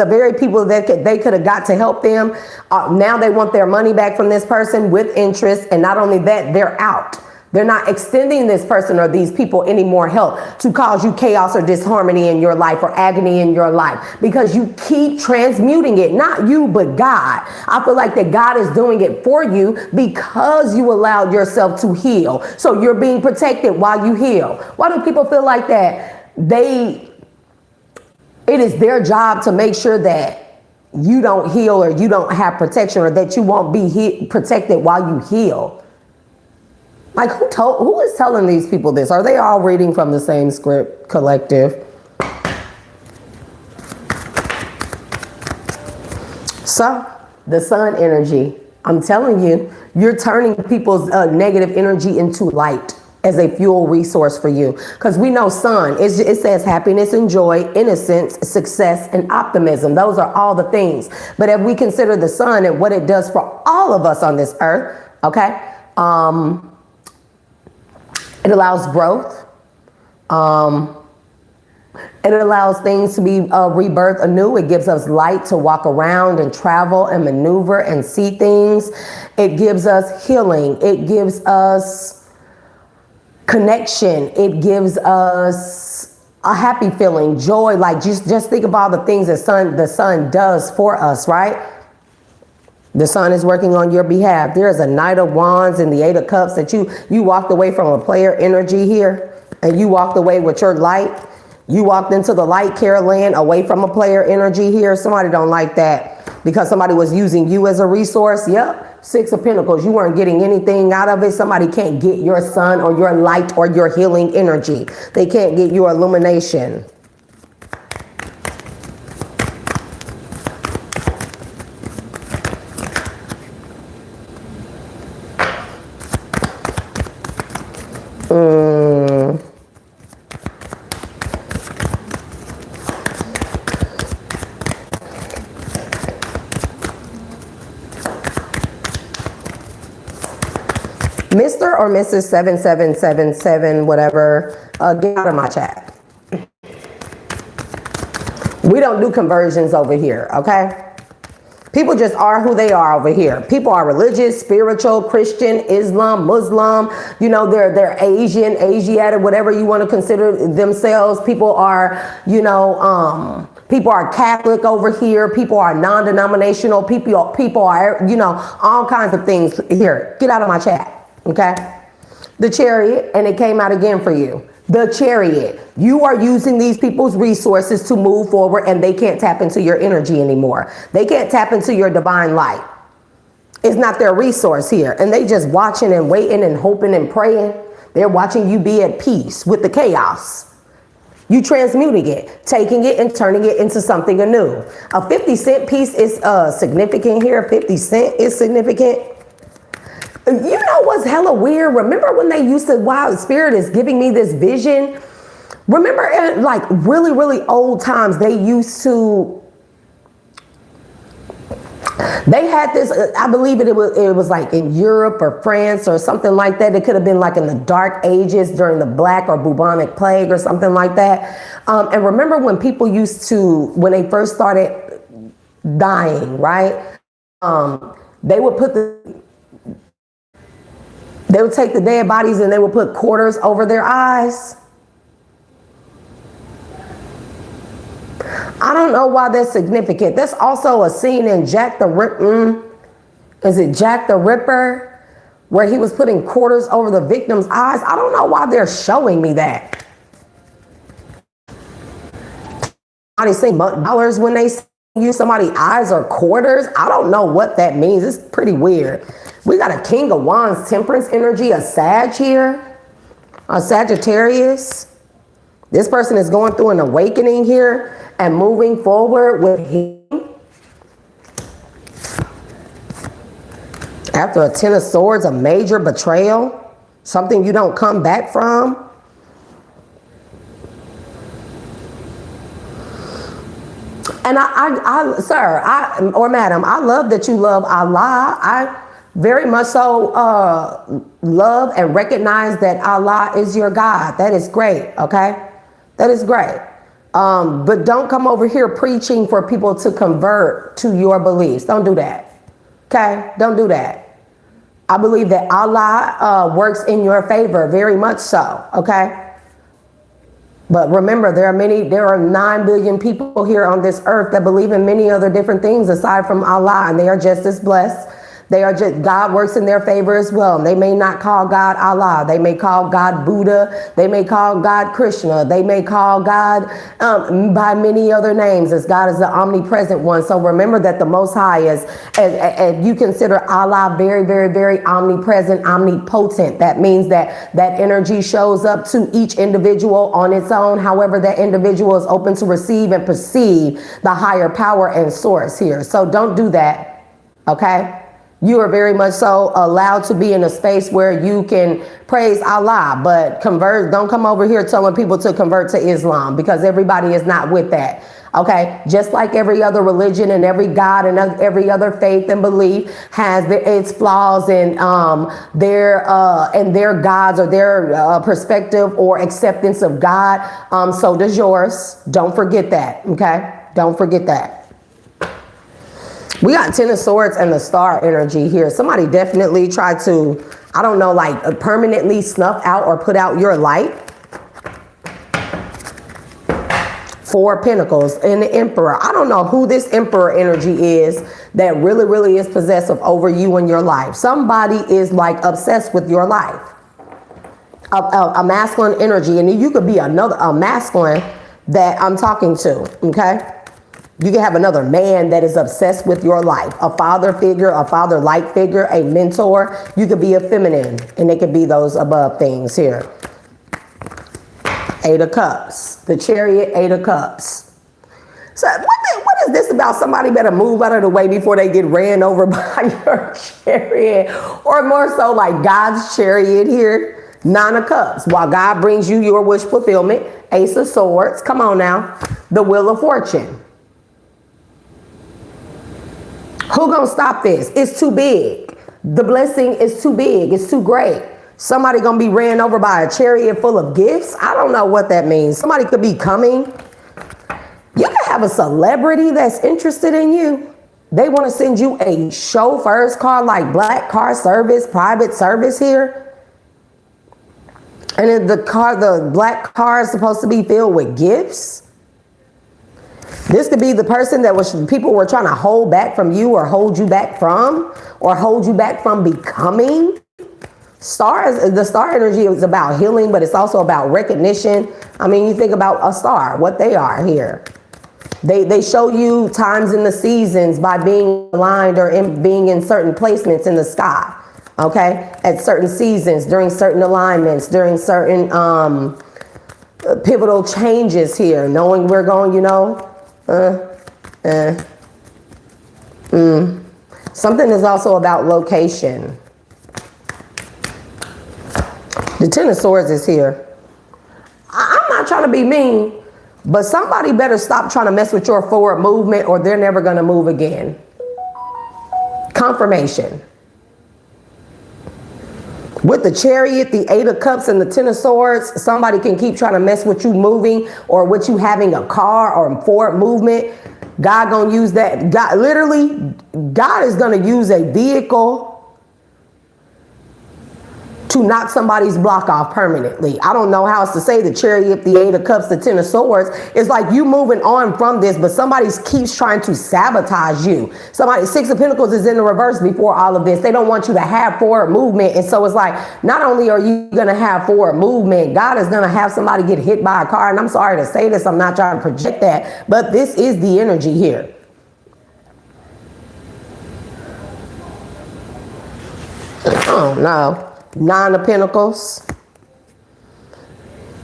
very people that they could have got to help them, now they want their money back from this person with interest. And not only that, they're out. They're not extending this person or these people any more help to cause you chaos or disharmony in your life or agony in your life because you keep transmuting it. Not you, but God. I feel like that God is doing it for you because you allowed yourself to heal. So you're being protected while you heal. Why do people feel like that? It is their job to make sure that you don't heal or you don't have protection or that you won't be protected while you heal. Like, who is telling these people this? Are they all reading from the same script collective? So, the sun energy. I'm telling you, you're turning people's negative energy into light as a fuel resource for you. Because we know sun, it says happiness and joy, innocence, success, and optimism. Those are all the things. But if we consider the sun and what it does for all of us on this earth, okay? It allows growth. It allows things to be rebirthed anew. It gives us light to walk around and travel and maneuver and see things. It gives us healing. It gives us connection. It gives us a happy feeling, joy. Like just think of all the things the sun does for us, right? The sun is working on your behalf. There is a Knight of Wands and the 8 of Cups that you walked away from a player energy here and you walked away with your light. You walked into the light, Caroline, away from a player energy here. Somebody don't like that because somebody was using you as a resource. Yep. 6 of Pentacles. You weren't getting anything out of it. Somebody can't get your sun or your light or your healing energy. They can't get your illumination. Mr. or Mrs. 7777, whatever, get out of my chat. We don't do conversions over here, okay? People just are who they are over here. People are religious, spiritual, Christian, Islam, Muslim. You know, they're Asian, Asiatic, whatever you want to consider themselves. People are, you know, people are Catholic over here. People are non-denominational. People are, you know, all kinds of things here. Get out of my chat, okay? The Chariot, and it came out again for you. The Chariot. You are using these people's resources to move forward, and they can't tap into your energy anymore. They can't tap into your divine light. It's not their resource here. And they just watching and waiting and hoping and praying. They're watching you be at peace with the chaos. You transmuting it, taking it and turning it into something anew. A 50-cent piece is significant here. 50 cents is significant. You know what's hella weird? Remember when they used to, wow, Spirit is giving me this vision. Remember in like really, really old times, they used to, they had this, I believe it was like in Europe or France or something like that. It could have been like in the dark ages during the black or bubonic plague or something like that. And remember when people used to, when they first started dying, right? They would take the dead bodies and they would put quarters over their eyes. I don't know why that's significant. That's also a scene in Jack the Ripper. Is it Jack the Ripper? Where he was putting quarters over the victim's eyes. I don't know why they're showing me that. Somebody say dollars when they use somebody's eyes or quarters. I don't know what that means. It's pretty weird. We got a King of Wands, Temperance energy, a Sag here, a Sagittarius. This person is going through an awakening here and moving forward with him. After a Ten of Swords, a major betrayal, something you don't come back from. And sir, or madam, I love that you love Allah. I very much so love and recognize that Allah is your God. That is great, okay? That is great. But don't come over here preaching for people to convert to your beliefs. Don't do that, okay? Don't do that. I believe that Allah works in your favor, very much so, okay? But remember, there are 9 billion people here on this earth that believe in many other different things aside from Allah, and they are just as blessed. God works in their favor as well. They may not call God Allah. They may call God Buddha. They may call God Krishna. They may call God by many other names, as God is the omnipresent one. So remember that the Most High is, and you consider Allah very, very, very omnipresent, omnipotent. That means that that energy shows up to each individual on its own. However, that individual is open to receive and perceive the higher power and source here. So don't do that, okay? You are very much so allowed to be in a space where you can praise Allah, but don't come over here telling people to convert to Islam, because everybody is not with that. Okay, just like every other religion and every God and every other faith and belief has its flaws and their gods or their perspective or acceptance of God. So does yours. Don't forget that. Okay, don't forget that. We got Ten of Swords and the Star energy here. Somebody definitely tried to, I don't know, like permanently snuff out or put out your light. Four of Pentacles and the Emperor. I don't know who this Emperor energy is that really, really is possessive over you and your life. Somebody is like obsessed with your life. A masculine energy. And you could be a masculine that I'm talking to, okay? You can have another man that is obsessed with your life, a father figure, a father-like figure, a mentor. You could be a feminine, and it could be those above things here. Eight of Cups, the Chariot, Eight of Cups. So what is this about? Somebody better move out of the way before they get ran over by your chariot, or more so like God's chariot here. Nine of Cups, while God brings you your wish fulfillment. Ace of Swords, come on now. The Wheel of Fortune. Who gonna stop this? It's too big. The blessing is too big. It's too great. Somebody gonna be ran over by a chariot full of gifts. I don't know what that means. Somebody could be coming. You can have a celebrity that's interested in you. They want to send you a chauffeur's car, like black car service, private service here. And then the black car is supposed to be filled with gifts. This could be the person that people were trying to hold back from you, or hold you back from, or hold you back from becoming. The star energy is about healing, but it's also about recognition. I mean, you think about a star, what they are here. They show you times in the seasons by being aligned or being in certain placements in the sky. Okay, at certain seasons, during certain alignments, during certain pivotal changes here, knowing we're going, Something is also about location. The Ten of Swords is here. I'm not trying to be mean, but somebody better stop trying to mess with your forward movement, or they're never going to move again. Confirmation. With the Chariot, the Eight of Cups, and the Ten of Swords, somebody can keep trying to mess with you moving, or with you having a car or forward movement. God gonna use that. God is gonna use a vehicle to knock somebody's block off permanently. I don't know how else to say the Chariot, the Eight of Cups, the Ten of Swords. It's like you moving on from this, but somebody keeps trying to sabotage you. Six of Pentacles is in the reverse before all of this. They don't want you to have forward movement. And so it's like, not only are you going to have forward movement, God is going to have somebody get hit by a car. And I'm sorry to say this, I'm not trying to project that, but this is the energy here. Oh, no. Nine of Pentacles,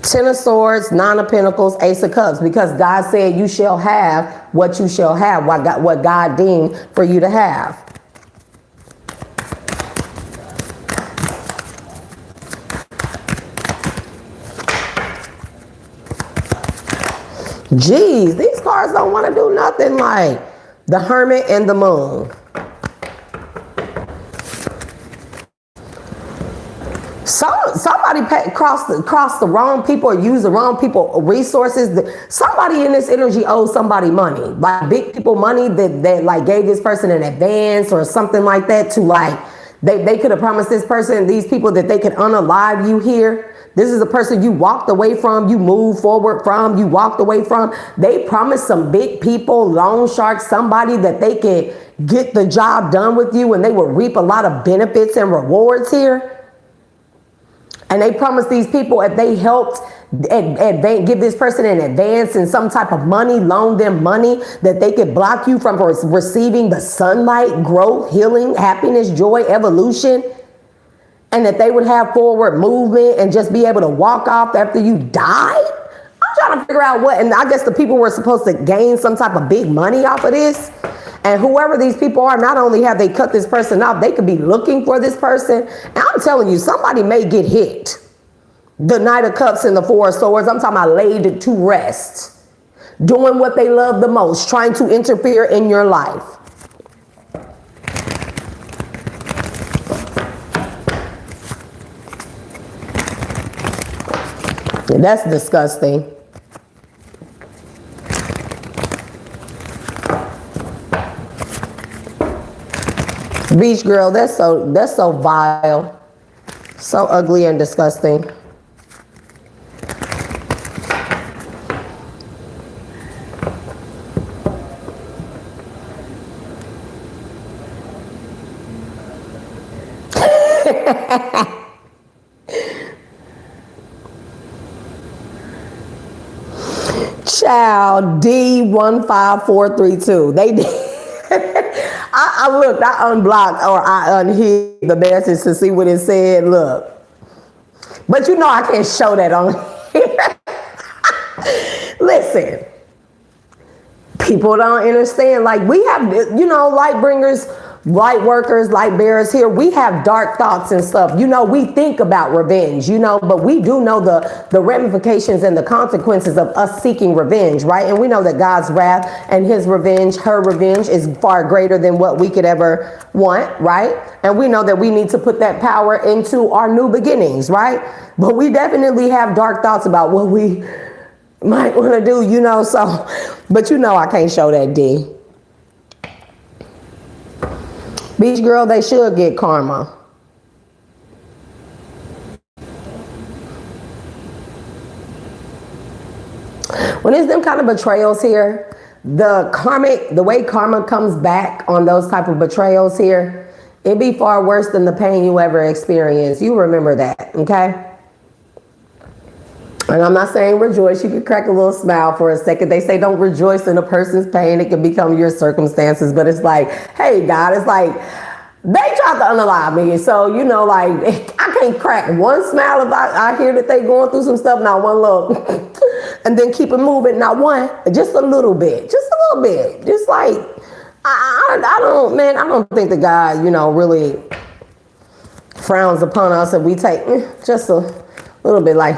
Ten of Swords, Nine of Pentacles, Ace of Cups, because God said you shall have what you shall have, what God deemed for you to have. Geez, these cards don't want to do nothing. Like the Hermit and the Moon. Somebody crossed the wrong people, or use the wrong people resources. Somebody in this energy owes somebody money, like big people money that like gave this person an advance or something like that, to like they could have promised this person, these people, that they could unalive you here. This is a person you walked away from, you moved forward from, you walked away from. They promised some big people, loan sharks, somebody that they could get the job done with you, and they would reap a lot of benefits and rewards here. And they promised these people, if they helped give this person an advance in some type of money, loan them money, that they could block you from receiving the sunlight, growth, healing, happiness, joy, evolution. And that they would have forward movement and just be able to walk off after you died. I'm trying to figure out what, and I guess the people were supposed to gain some type of big money off of this. And whoever these people are, not only have they cut this person off, they could be looking for this person. And I'm telling you, somebody may get hit. The Knight of Cups and the Four of Swords, I'm talking about laid to rest. Doing what they love the most, trying to interfere in your life. Yeah, that's disgusting. Beach girl, that's so vile, so ugly and disgusting. Child, D15432. They did. I looked, I unblocked or I unhid the message to see what it said. Look. But you know I can't show that on here. Listen. People don't understand. Like, we have, light bringers, light workers, light bearers here. We have dark thoughts and stuff. We think about revenge, but we do know the ramifications and the consequences of us seeking revenge, right? And we know that God's wrath and his revenge, her revenge, is far greater than what we could ever want, right? And we know that we need to put that power into our new beginnings, right? But we definitely have dark thoughts about what we might want to do, so, but I can't show that, D. Beach girl, they should get karma. When it's them kind of betrayals here, the way karma comes back on those type of betrayals here, it'd be far worse than the pain you ever experienced. You remember that, okay? And I'm not saying rejoice. You can crack a little smile for a second. They say don't rejoice in a person's pain. It can become your circumstances. But it's like, hey, God, it's like, they tried to unalive me. So, you know, like, I can't crack one smile if I hear that they going through some stuff. Not one look. And then keep it moving. Not one. Just a little bit. Just a little bit. Just like, I don't think the God, you know, really frowns upon us if we take just a little bit like,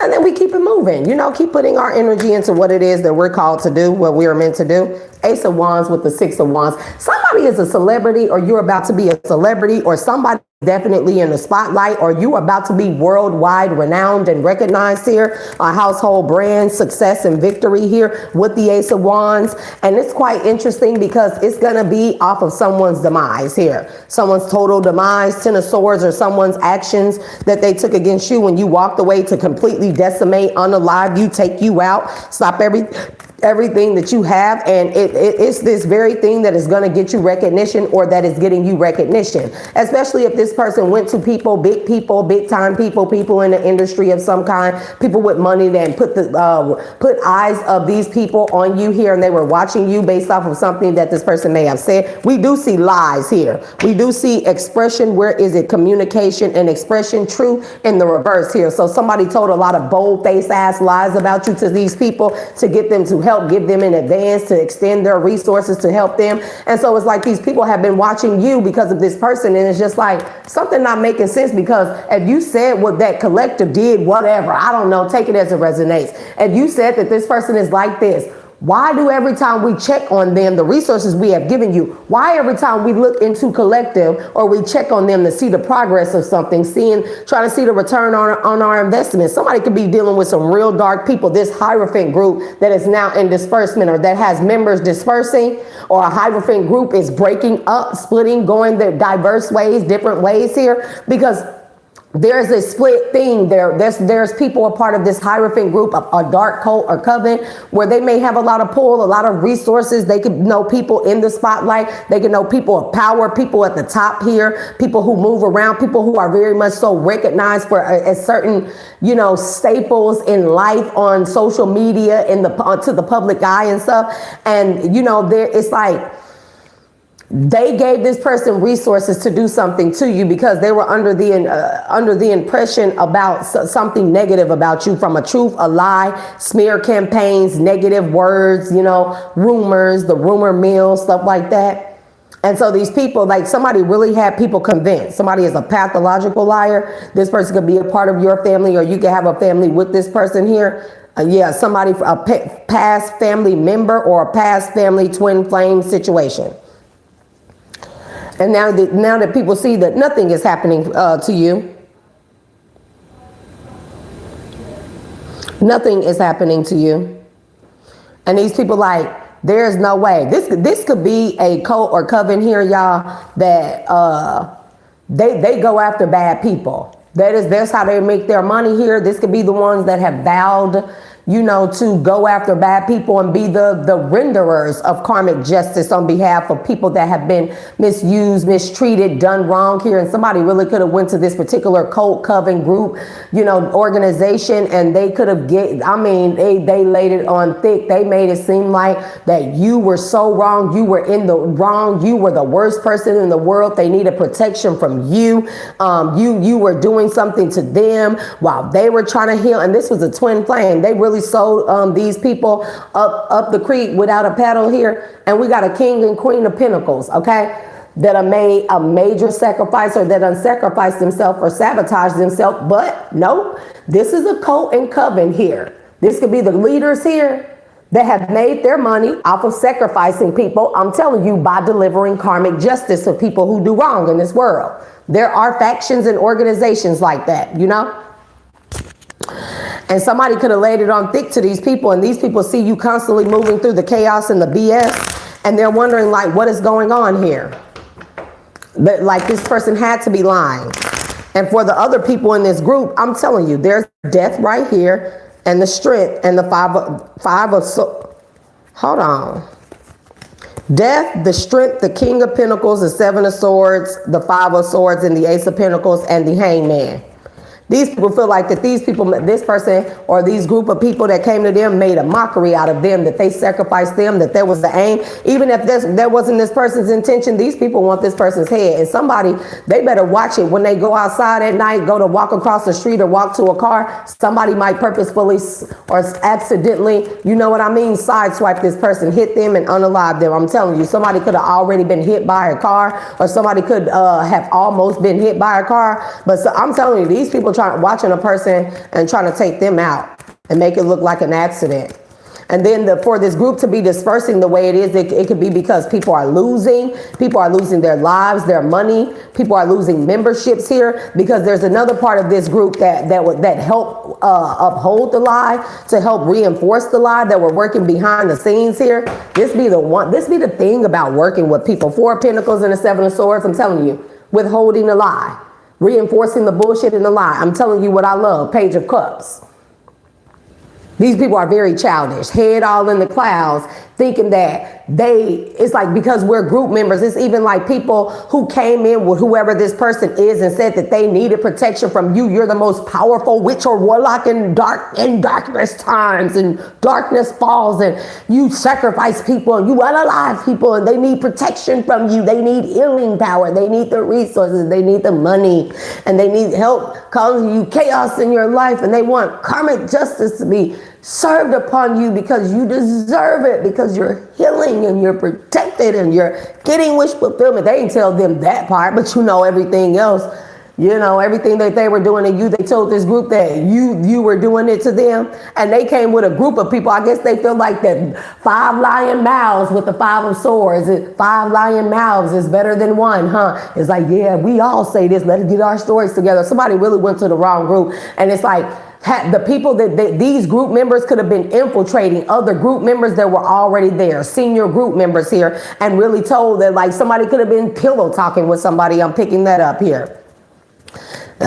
and then we keep it moving, you know, keep putting our energy into what it is that we're called to do, what we are meant to do. Ace of Wands with the Six of Wands. Somebody is a celebrity, or you're about to be a celebrity, or somebody definitely in the spotlight, or you about to be worldwide renowned and recognized here. A household brand, success and victory here with the Ace of Wands. And it's quite interesting because it's going to be off of someone's demise here. Someone's total demise, Ten of Swords, or someone's actions that they took against you when you walked away to completely decimate, unalive you, take you out, stop everything that you have. And it's this very thing that is going to get you recognition, or that is getting you recognition, especially if this person went to people, big time people in the industry of some kind, people with money that put eyes of these people on you here, and they were watching you based off of something that this person may have said. We do see lies here. We do see expression. Where is it? Communication and expression, true in the reverse here. So somebody told a lot of bold face ass lies about you to these people to get them to help, give them in advance, to extend their resources to help them. And so it's like these people have been watching you because of this person, and it's just like something not making sense, because if you said what that collective did, whatever, I don't know, take it as it resonates. If you said that this person is like this, why do every time we check on them, the resources we have given you, why every time we look into collective or we check on them to see the progress of something, trying to see the return on our investment? Somebody could be dealing with some real dark people, this Hierophant group that is now in disbursement, or that has members dispersing, or a Hierophant group is breaking up, splitting, going their diverse ways, different ways here, because there's a split thing there. There's people a part of this Hierophant group, a dark cult or coven, where they may have a lot of pull, a lot of resources. They could know people in the spotlight. They can know people of power, people at the top here, people who move around, people who are very much so recognized for a certain, you know, staples in life on social media, to the public eye and stuff. And, you know, it's like, they gave this person resources to do something to you because they were under the impression about something negative about you, from a truth, a lie, smear campaigns, negative words, you know, rumors, the rumor mill, stuff like that. And so these people, like, somebody really had people convinced. Somebody is a pathological liar. This person could be a part of your family, or you could have a family with this person here. Somebody, a past family member or a past family twin flame situation. And now that people see that nothing is happening to you, nothing is happening to you, and these people like, there's no way. This could be a cult or coven here, y'all, that they go after bad people. That's how they make their money here. This could be the ones that have vowed, you know, to go after bad people and be the renderers of karmic justice on behalf of people that have been misused, mistreated, done wrong here. And somebody really could have went to this particular cult, coven, group, you know, organization, and they could have they laid it on thick. They made it seem like that you were so wrong. You were in the wrong. You were the worst person in the world. They needed protection from you. You were doing something to them while they were trying to heal. And this was a twin flame. They really sold these people up the creek without a paddle here. And we got a king and queen of pentacles, okay, that have made a major sacrifice, or that unsacrificed themselves or sabotaged themselves. But no, this is a cult and coven here. This could be the leaders here that have made their money off of sacrificing people, I'm telling you, by delivering karmic justice to people who do wrong in this world. There are factions and organizations like that, you know? And somebody could have laid it on thick to these people, and these people see you constantly moving through the chaos and the BS, and they're wondering, like, what is going on here? But like this person had to be lying. And for the other people in this group, I'm telling you, there's death right here, and the strength, and the hold on. Death, the strength, the King of Pentacles, the Seven of Swords, the Five of Swords, and the Ace of Pentacles, and the Hangman. These people feel like that these people, this person or these group of people that came to them made a mockery out of them, that they sacrificed them, that that was the aim. Even if that wasn't this person's intention, these people want this person's head. And somebody, they better watch it when they go outside at night, go to walk across the street or walk to a car. Somebody might purposefully or accidentally, you know what I mean, sideswipe this person, hit them and unalive them. I'm telling you, somebody could have already been hit by a car, or somebody could have almost been hit by a car. But I'm telling you, these people watching a person and trying to take them out and make it look like an accident. And then for this group to be dispersing the way it is, it could be because people are losing their lives, their money. People are losing memberships here, because there's another part of this group that help uphold the lie, to help reinforce the lie, that we're working behind the scenes here. This be the thing about working with people. Four of Pentacles and the Seven of Swords. I'm telling you, withholding the lie. Reinforcing the bullshit and the lie. I'm telling you what I love. Page of Cups. These people are very childish, head all in the clouds, thinking that it's like, because we're group members, it's even like people who came in with whoever this person is and said that they needed protection from you. You're the most powerful witch or warlock in darkness times, and darkness falls, and you sacrifice people and you unalive people, and they need protection from you. They need healing power. They need the resources. They need the money, and they need help causing you chaos in your life. And they want karmic justice to be served upon you, because you deserve it, because you're healing and you're protected and you're getting wish fulfillment. They didn't tell them that part, but you know everything else. You know, everything that they were doing to you, they told this group that you were doing it to them. And they came with a group of people. I guess they feel like that 5 lion mouths with the 5 of swords. 5 lion mouths is better than one, huh? It's like, yeah, we all say this. Let's get our stories together. Somebody really went to the wrong group. And it's like, the people that these group members could have been infiltrating other group members that were already there, senior group members here, and really told that, like, somebody could have been pillow talking with somebody. I'm picking that up here.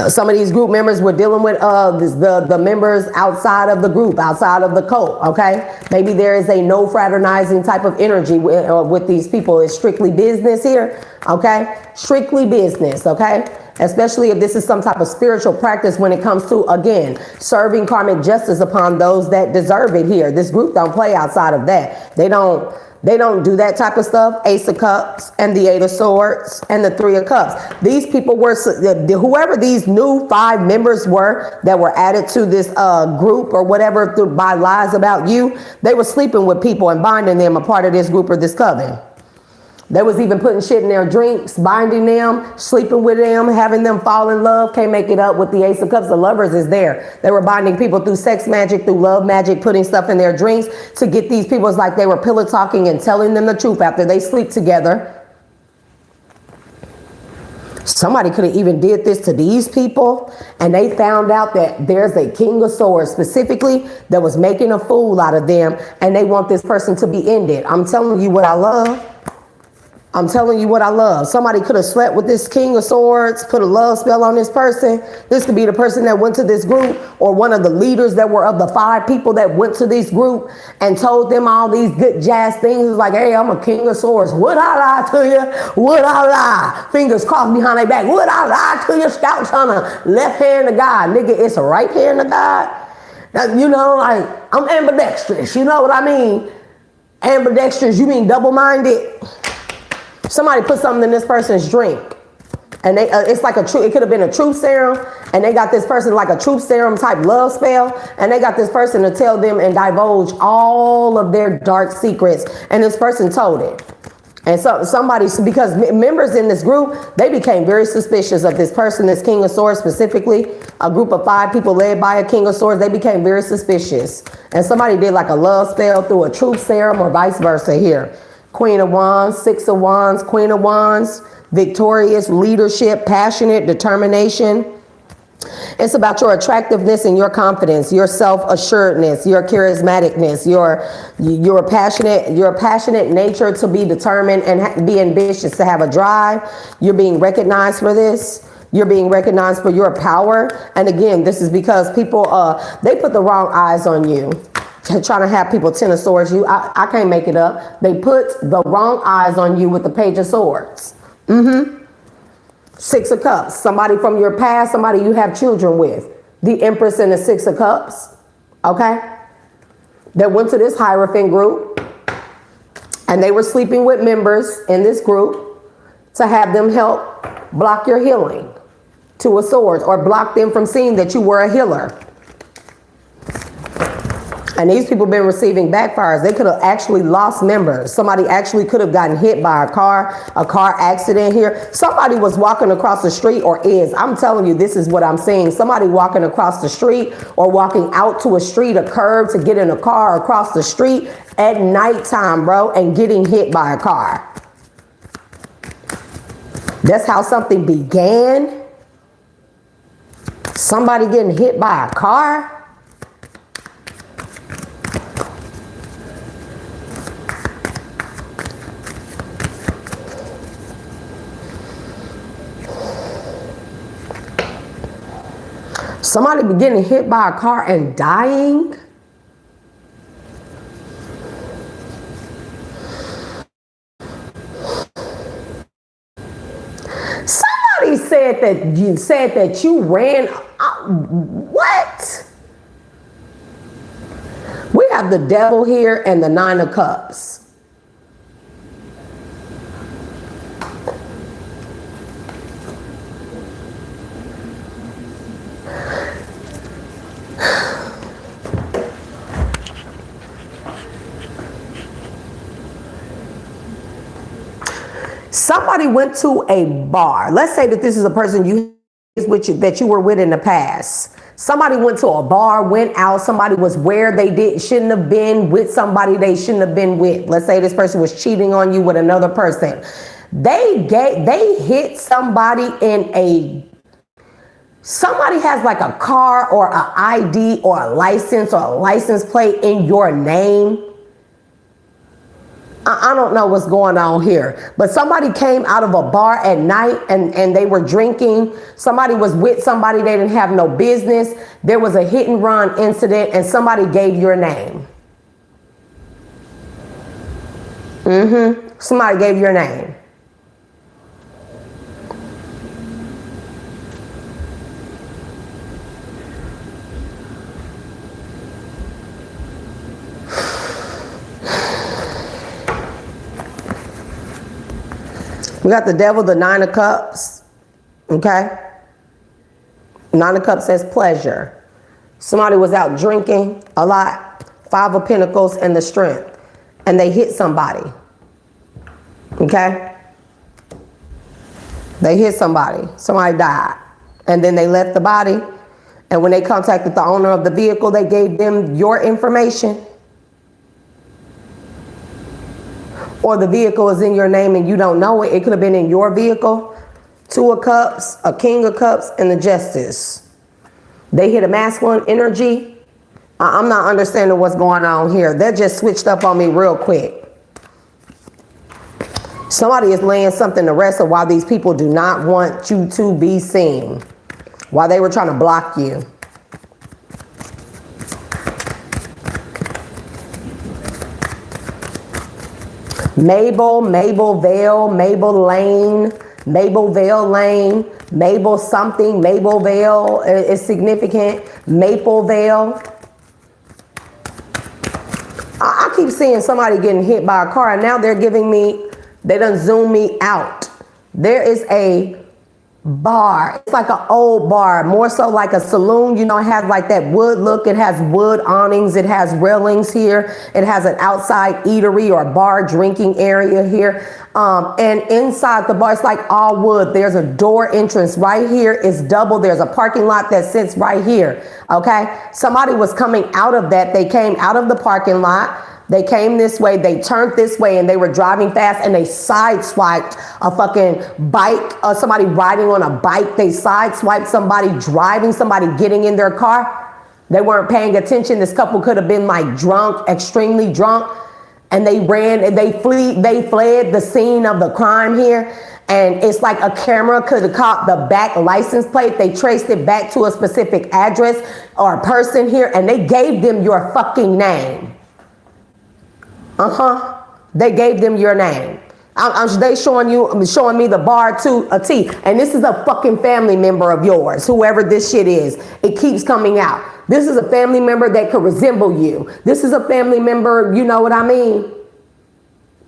Some of these group members were dealing with the members outside of the group, outside of the cult, okay? Maybe there is a no fraternizing type of energy with these people. It's strictly business here, okay? Strictly business, okay? Especially if this is some type of spiritual practice when it comes to, again, serving karmic justice upon those that deserve it here. This group don't play outside of that. They don't do that type of stuff. Ace of Cups and the 8 of Swords and the 3 of Cups. These people were, whoever these new 5 members were that were added to this group or whatever by lies about you, they were sleeping with people and binding them a part of this group or this coven. They was even putting shit in their drinks, binding them, sleeping with them, having them fall in love. Can't make it up with the Ace of Cups. The lovers is there. They were binding people through sex magic, through love magic, putting stuff in their drinks to get these people. It's like they were pillow talking and telling them the truth after they sleep together. Somebody could have even did this to these people, and they found out that there's a King of Swords specifically that was making a fool out of them, and they want this person to be ended. I'm telling you what I love. I'm telling you what I love. Somebody could have slept with this King of Swords, put a love spell on this person. This could be the person that went to this group, or one of the leaders that were of the 5 people that went to this group and told them all these good jazz things. Like, hey, I'm a King of Swords. Would I lie to you? Would I lie? Fingers crossed behind their back. Would I lie to you? Scouts on a left hand of God. Nigga, it's a right hand of God. Now, you know, like, I'm ambidextrous. You know what I mean? Ambidextrous, you mean double-minded? Somebody put something in this person's drink, and it's like it could have been a truth serum, and they got this person like a truth serum type love spell, and they got this person to tell them and divulge all of their dark secrets, and this person told it. And so because members in this group, they became very suspicious of this person, this King of Swords specifically, a group of 5 people led by a King of Swords. They became very suspicious, and somebody did like a love spell through a truth serum or vice versa here. Queen of Wands, 6 of Wands, Queen of Wands, victorious, leadership, passionate, determination. It's about your attractiveness and your confidence, your self-assuredness, your charismaticness, your passionate nature to be determined and be ambitious, to have a drive. You're being recognized for this. You're being recognized for your power. And again, this is because people, they put the wrong eyes on you. Trying to have people 10 of swords. I can't make it up. They put the wrong eyes on you with the page of swords. 6 of cups. Somebody from your past, somebody you have children with. The Empress and the 6 of cups. Okay? That went to this Hierophant group. And they were sleeping with members in this group to have them help block your healing. 2 of swords. Or block them from seeing that you were a healer. And these people have been receiving backfires. They could have actually lost members. Somebody actually could have gotten hit by a car accident here. Somebody was walking across the street or is. I'm telling you, this is what I'm seeing. Somebody walking across the street or walking out to a street, a curb to get in a car across the street at nighttime, bro, and getting hit by a car. That's how something began. Somebody getting hit by a car. Somebody be getting hit by a car and dying. Somebody said that you ran. What? We have the devil here and the 9 of cups. Somebody went to a bar. Let's say that this is a person that you were with in the past. Somebody went to a bar, went out. Somebody was where they shouldn't have been, with somebody they shouldn't have been with. Let's say this person was cheating on you with another person. They hit somebody somebody has like a car or an ID or a license plate in your name. I don't know what's going on here, but somebody came out of a bar at night and they were drinking. Somebody was with somebody they didn't have no business. There was a hit and run incident and somebody gave your name. Somebody gave your name. We got the devil, the 9 of cups. Okay. 9 of cups says pleasure. Somebody was out drinking a lot. 5 of pentacles and the strength. And they hit somebody. Okay. They hit somebody. Somebody died. And then they left the body. And when they contacted the owner of the vehicle, they gave them your information. Or the vehicle is in your name and you don't know it. It could have been in your vehicle. 2 of cups, a king of cups, and the justice. They hit a masculine energy. I'm not understanding what's going on here. That just switched up on me real quick. Somebody is laying something to rest of why these people do not want you to be seen. Why they were trying to block you. Mabel Vale, Mabel Lane, Mabel Vale Lane, Mabel something, Mabel Vale is significant. Maple Vale. I keep seeing somebody getting hit by a car and now they're giving me, they done zoom me out. There is a bar. It's like an old bar, more so like a saloon. You know, it has like that wood look. It has wood awnings. It has railings here. It has an outside eatery or bar drinking area here. And inside the bar, it's like all wood. There's a door entrance right here. It's double. There's a parking lot that sits right here. Okay. Somebody was coming out of that. They came out of the parking lot. They came this way, they turned this way, and they were driving fast, and they sideswiped a fucking bike, somebody riding on a bike. They sideswiped somebody driving, somebody getting in their car. They weren't paying attention. This couple could have been like drunk, extremely drunk, and they ran and they fled the scene of the crime here. And it's like a camera could have caught the back license plate. They traced it back to a specific address or a person here, and they gave them your fucking name. They gave them your name. They showing me the bar to a T. And this is a fucking family member of yours, whoever this shit is. It keeps coming out. This is a family member that could resemble you. This is a family member, you know what I mean?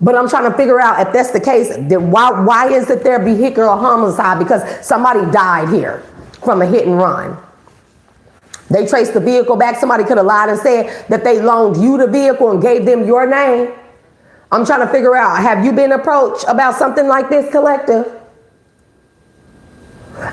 But I'm trying to figure out if that's the case, then why is it there vehicular homicide? Because somebody died here from a hit and run. They traced the vehicle back. Somebody could have lied and said that they loaned you the vehicle and gave them your name. I'm trying to figure out, have you been approached about something like this, collective?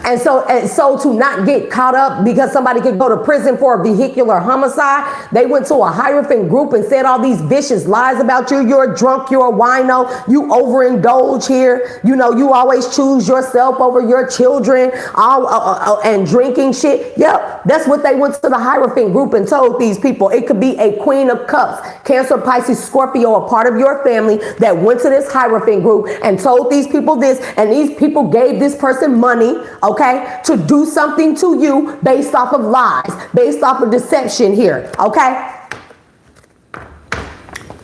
And so to not get caught up because somebody could go to prison for a vehicular homicide, they went to a hierophant group and said all these vicious lies about you. You're a drunk, you're a wino, you overindulge here. You know, you always choose yourself over your children, and drinking shit. Yep, that's what they went to the hierophant group and told these people. It could be a Queen of Cups, Cancer, Pisces, Scorpio, a part of your family that went to this hierophant group and told these people this, and these people gave this person money, okay, to do something to you based off of lies, based off of deception here, okay?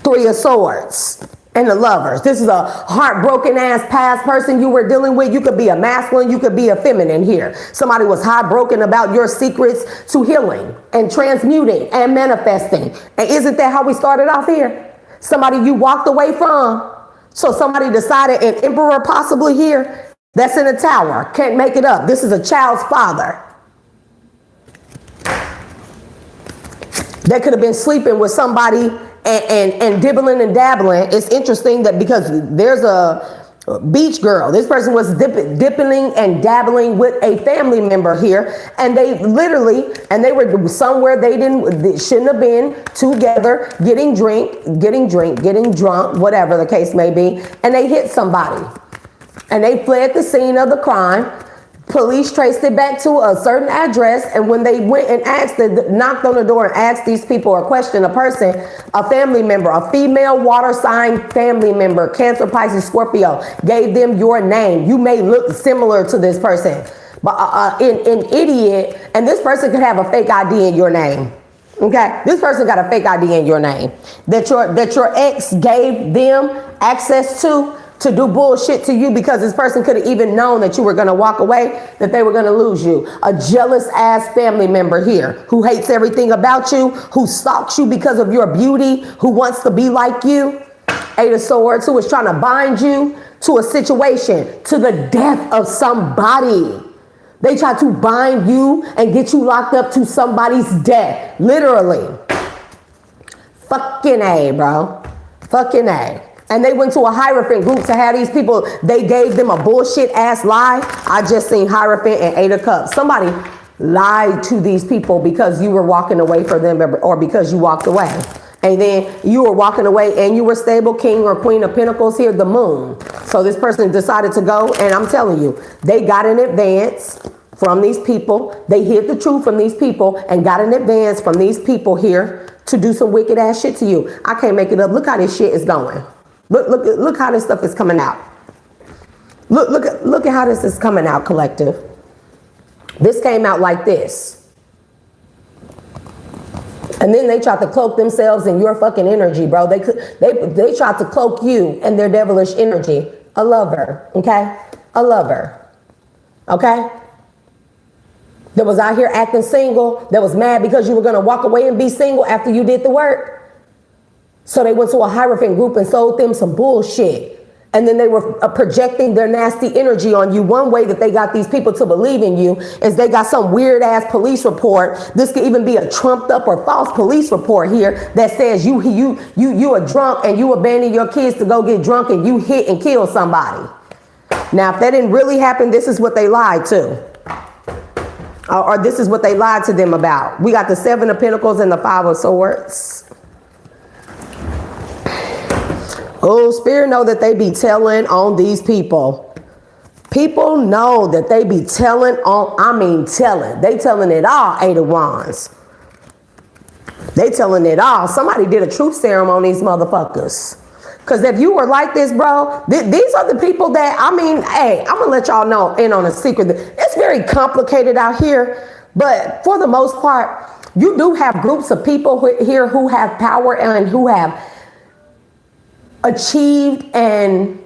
Three of Swords and the Lovers. This is a heartbroken ass past person you were dealing with. You could be a masculine, you could be a feminine here. Somebody was heartbroken about your secrets to healing and transmuting and manifesting. And isn't that how we started off here? Somebody you walked away from. So somebody decided, an emperor possibly here, that's in a tower, can't make it up. This is a child's father. They could have been sleeping with somebody and dibbling and dabbling. It's interesting that because there's a beach girl, this person was dipping and dabbling with a family member here, and they were somewhere they shouldn't have been together, getting drunk, whatever the case may be, and they hit somebody. And they fled the scene of the crime. Police traced it back to a certain address. And when they went and knocked on the door and asked these people or questioned a person, a family member, a female water sign family member, Cancer, Pisces, Scorpio, gave them your name. You may look similar to this person, but an idiot, and this person could have a fake ID in your name. Okay, this person got a fake ID in your name that your ex gave them access to do bullshit to you, because this person could have even known that you were going to walk away, that they were going to lose you. A jealous ass family member here who hates everything about you, who stalks you because of your beauty, who wants to be like you. Eight of Swords, who is trying to bind you to a situation, to the death of somebody. They try to bind you and get you locked up to somebody's death. Literally. Fucking A, bro. Fucking A. And they went to a hierophant group to have these people. They gave them a bullshit ass lie. I just seen hierophant and Eight of Cups. Somebody lied to these people because you were walking away from them, or because you walked away. And then you were walking away and you were stable, King or Queen of Pentacles here, the Moon. So this person decided to go, and I'm telling you, they got an advance from these people. They hid the truth from these people and got an advance from these people here to do some wicked ass shit to you. I can't make it up. Look how this shit is going. Look how this stuff is coming out. Look at how this is coming out, collective. This came out like this. And then they tried to cloak themselves in your fucking energy, bro. They tried to cloak you in their devilish energy. A lover, okay? A lover, okay? That was out here acting single, that was mad because you were going to walk away and be single after you did the work. So they went to a hierophant group and sold them some bullshit. And then they were projecting their nasty energy on you. One way that they got these people to believe in you is they got some weird ass police report. This could even be a trumped up or false police report here that says you are drunk and you abandoned your kids to go get drunk and you hit and kill somebody. Now, if that didn't really happen, this is what they lied to. Or this is what they lied to them about. We got the Seven of Pentacles and the Five of Swords. Oh, Spirit know that they be telling on these people. People know that they be telling on, I mean telling. They telling it all, Eight of Wands. They telling it all. Somebody did a truth serum on these motherfuckers. Because if you were like this, bro, these are the people that, I mean, hey, I'm going to let y'all know in on a secret. It's very complicated out here. But for the most part, you do have groups of people here who have power and who have achieved and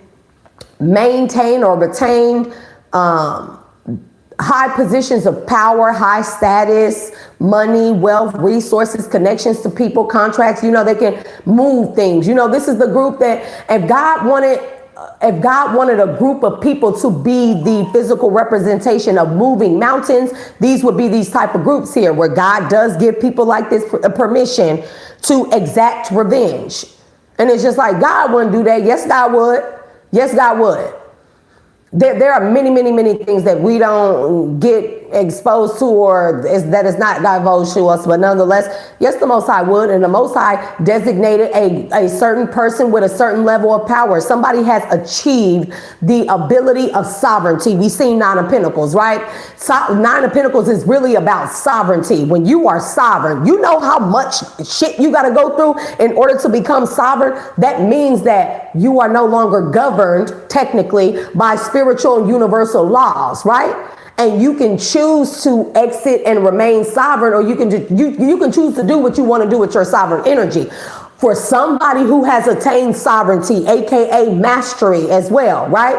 maintained or retained high positions of power, high status, money, wealth, resources, connections to people, contracts. You know, they can move things. You know, this is the group that if God wanted a group of people to be the physical representation of moving mountains, these would be these type of groups here where God does give people like this permission to exact revenge. And it's just like, God wouldn't do that. Yes, God would. Yes, God would. There are many, many, many things that we don't get exposed to or that is not divulged to us. But nonetheless, yes, the Most High would. And the Most High designated a certain person with a certain level of power. Somebody has achieved the ability of sovereignty. We've seen Nine of Pentacles, right? Nine of Pentacles is really about sovereignty. When you are sovereign, you know how much shit you got to go through in order to become sovereign. That means that you are no longer governed technically by spiritual and universal laws, right? And you can choose to exit and remain sovereign, or you can choose to do what you want to do with your sovereign energy. For somebody who has attained sovereignty, aka mastery as well, right?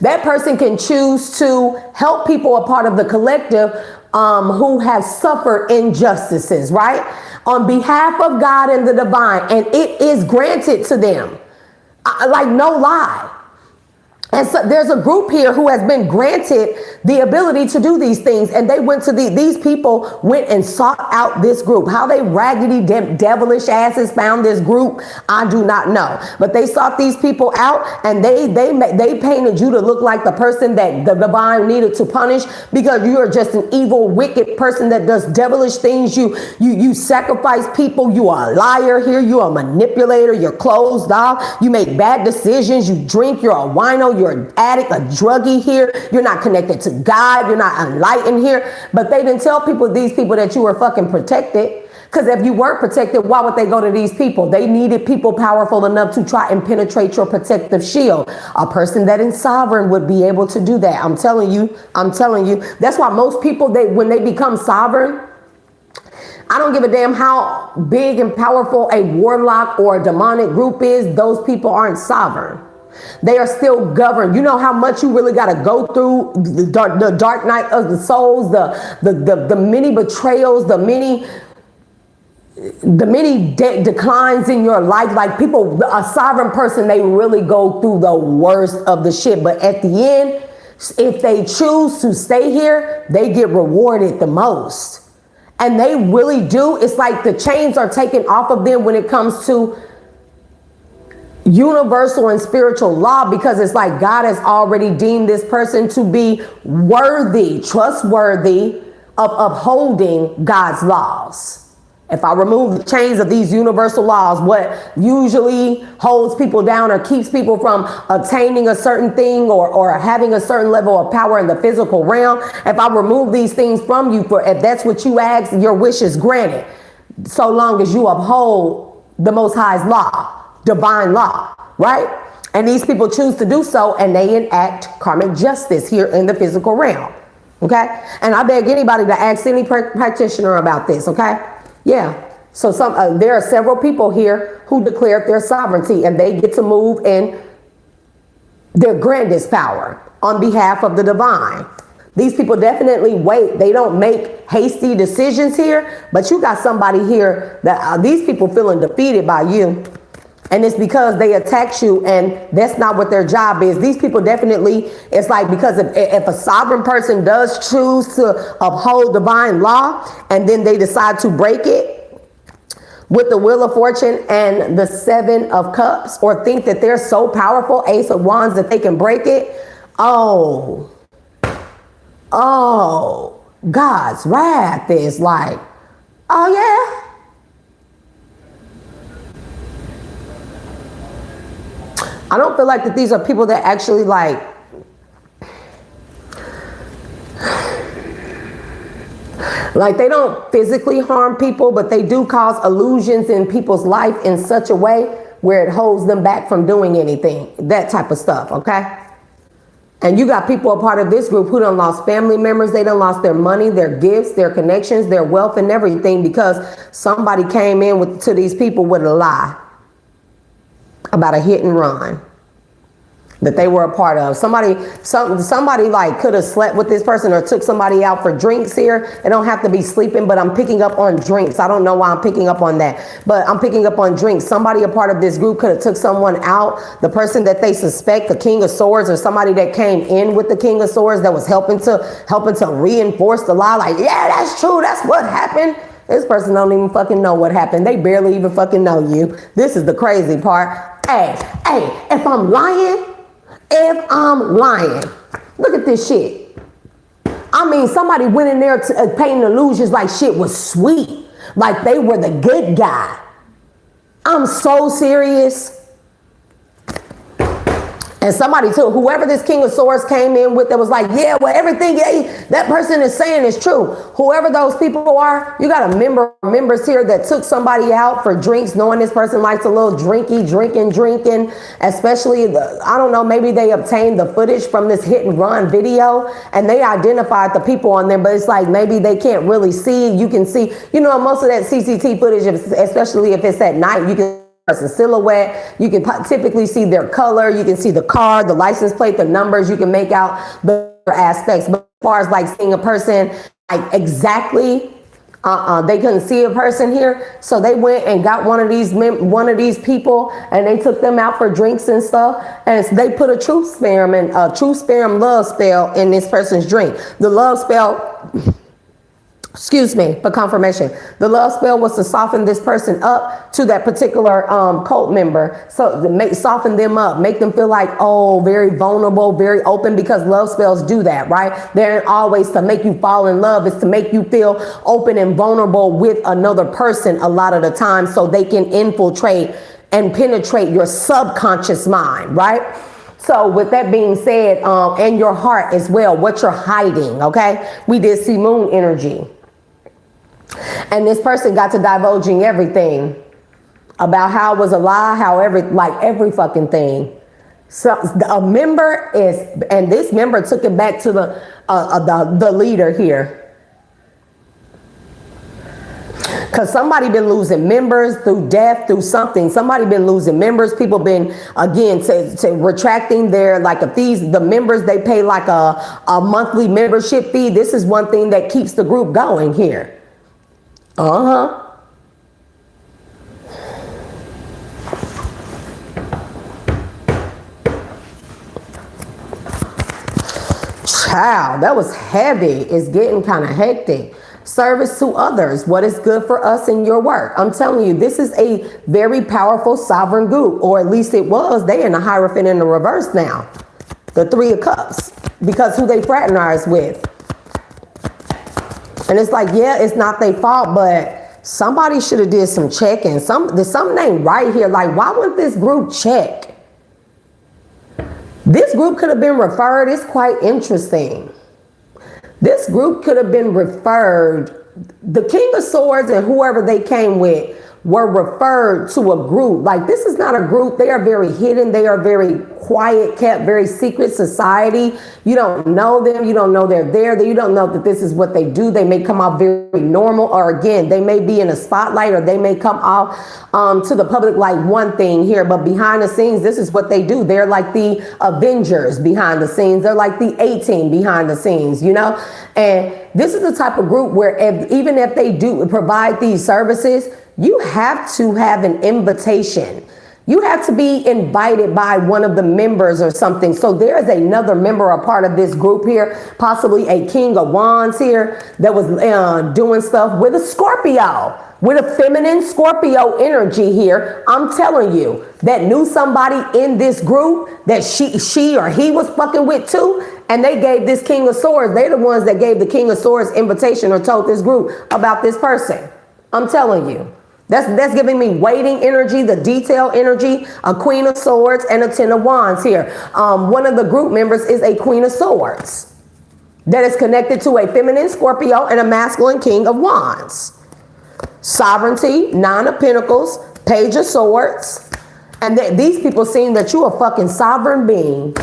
That person can choose to help people, a part of the collective, who have suffered injustices, right? On behalf of God and the divine, and it is granted to them. Like, no lie. And so there's a group here who has been granted the ability to do these things. And they went to these people went and sought out this group. How they raggedy, devilish asses found this group, I do not know. But they sought these people out, and they painted you to look like the person that the divine needed to punish, because you are just an evil, wicked person that does devilish things. You sacrifice people. You are a liar here. You are a manipulator. You're closed off. You make bad decisions. You drink. You're a wino. You're an addict, a druggie here. You're not connected to God. You're not enlightened here. But they didn't tell these people that you were fucking protected. Because if you weren't protected, why would they go to these people? They needed people powerful enough to try and penetrate your protective shield. A person that is sovereign would be able to do that. I'm telling you. That's why most people, when they become sovereign, I don't give a damn how big and powerful a warlock or a demonic group is. Those people aren't sovereign. They are still governed. You know how much you really got to go through the dark night of the souls, the many betrayals, the many declines in your life. Like, people, a sovereign person, they really go through the worst of the shit. But at the end, if they choose to stay here, they get rewarded the most. And they really do. It's like the chains are taken off of them when it comes to universal and spiritual law, because it's like God has already deemed this person to be worthy, trustworthy of upholding God's laws. If I remove the chains of these universal laws, what usually holds people down or keeps people from attaining a certain thing or having a certain level of power in the physical realm, if I remove these things from you, if that's what you ask, your wish is granted, so long as you uphold the Most High's law. Divine law, right? And these people choose to do so, and they enact karmic justice here in the physical realm. Okay? And I beg anybody to ask any practitioner about this. Okay? Yeah. So there are several people here who declared their sovereignty, and they get to move in their grandest power on behalf of the divine. These people definitely wait. They don't make hasty decisions here, but you got somebody here that these people feeling defeated by you. And it's because they attacked you, and that's not what their job is. These people definitely, it's like, because if a sovereign person does choose to uphold divine law and then they decide to break it with the Wheel of Fortune and the Seven of Cups, or think that they're so powerful, Ace of Wands, that they can break it. Oh, God's wrath is like, oh yeah. I don't feel like that these are people that actually like they don't physically harm people, but they do cause illusions in people's life in such a way where it holds them back from doing anything, that type of stuff, okay? And you got people a part of this group who done lost family members, they done lost their money, their gifts, their connections, their wealth and everything because somebody came in to these people with a lie about a hit and run that they were a part of. Somebody like could have slept with this person or took somebody out for drinks here. It don't have to be sleeping, but I'm picking up on drinks. I don't know why I'm picking up on that, but I'm picking up on drinks. Somebody a part of this group could have took someone out. The person that they suspect, the King of Swords, or somebody that came in with the King of Swords that was helping to reinforce the lie. Like, yeah, that's true. That's what happened. This person don't even fucking know what happened. They barely even fucking know you. This is the crazy part. Hey, if I'm lying, look at this shit. I mean, somebody went in there painting illusions like shit was sweet, like they were the good guy. I'm so serious. And somebody took, whoever this King of Swords came in with that was like, yeah, well, everything that person is saying is true. Whoever those people are, you got members here that took somebody out for drinks, knowing this person likes a little drinking, especially, I don't know, maybe they obtained the footage from this hit and run video and they identified the people on there, but it's like maybe they can't really see. You can see, most of that CCTV footage, especially if it's at night, you can person silhouette, you can typically see their color, you can see the car, the license plate, the numbers, you can make out the aspects. But as far as like seeing a person like exactly, they couldn't see a person here, so they went and got one of these people and they took them out for drinks and stuff, and they put a truth serum love spell in this person's drink. The love spell, excuse me, for confirmation. The love spell was to soften this person up to that particular cult member. So to soften them up, make them feel like, oh, very vulnerable, very open, because love spells do that, right? They're always to make you fall in love. It's to make you feel open and vulnerable with another person a lot of the time so they can infiltrate and penetrate your subconscious mind, right? So with that being said, and your heart as well, what you're hiding, okay? We did see moon energy. And this person got to divulging everything about how it was a lie, every fucking thing. So a member and this member took it back to the leader here. Because somebody been losing members through death, through something. Somebody been losing members. People been, again, to retracting their, like if the members, they pay like a monthly membership fee. This is one thing that keeps the group going here. Child, that was heavy. It's getting kind of hectic. Service to others. What is good for us in your work? I'm telling you, this is a very powerful sovereign group, or at least it was. They in the Hierophant in the reverse now. The Three of Cups, because who they fraternize with. And it's like, yeah, it's not their fault, but somebody should have did some checking. There's something ain't right here. Like, why wouldn't this group check? This group could have been referred. It's quite interesting. This group could have been referred. The King of Swords and whoever they came with were referred to a group. Like, this is not a group. They are very hidden. They are very quiet, kept, very secret society. You don't know them. You don't know they're there. You don't know that this is what they do. They may come off very normal, or again, they may be in a spotlight, or they may come off to the public like one thing here, but behind the scenes, this is what they do. They're like the Avengers behind the scenes. They're like the A-Team behind the scenes, And this is the type of group where even if they do provide these services, you have to have an invitation. You have to be invited by one of the members or something. So there is another member, a part of this group here, possibly a King of Wands here that was doing stuff with a Scorpio, with a feminine Scorpio energy here. I'm telling you, that knew somebody in this group that she or he was fucking with too. And they gave this King of Swords. They're the ones that gave the King of Swords invitation or told this group about this person. I'm telling you. That's giving me waiting energy, the detail energy, a Queen of Swords and a Ten of Wands here. One of the group members is a Queen of Swords that is connected to a feminine Scorpio and a masculine King of Wands. Sovereignty, Nine of Pentacles, Page of Swords. And these people seem that you a fucking sovereign being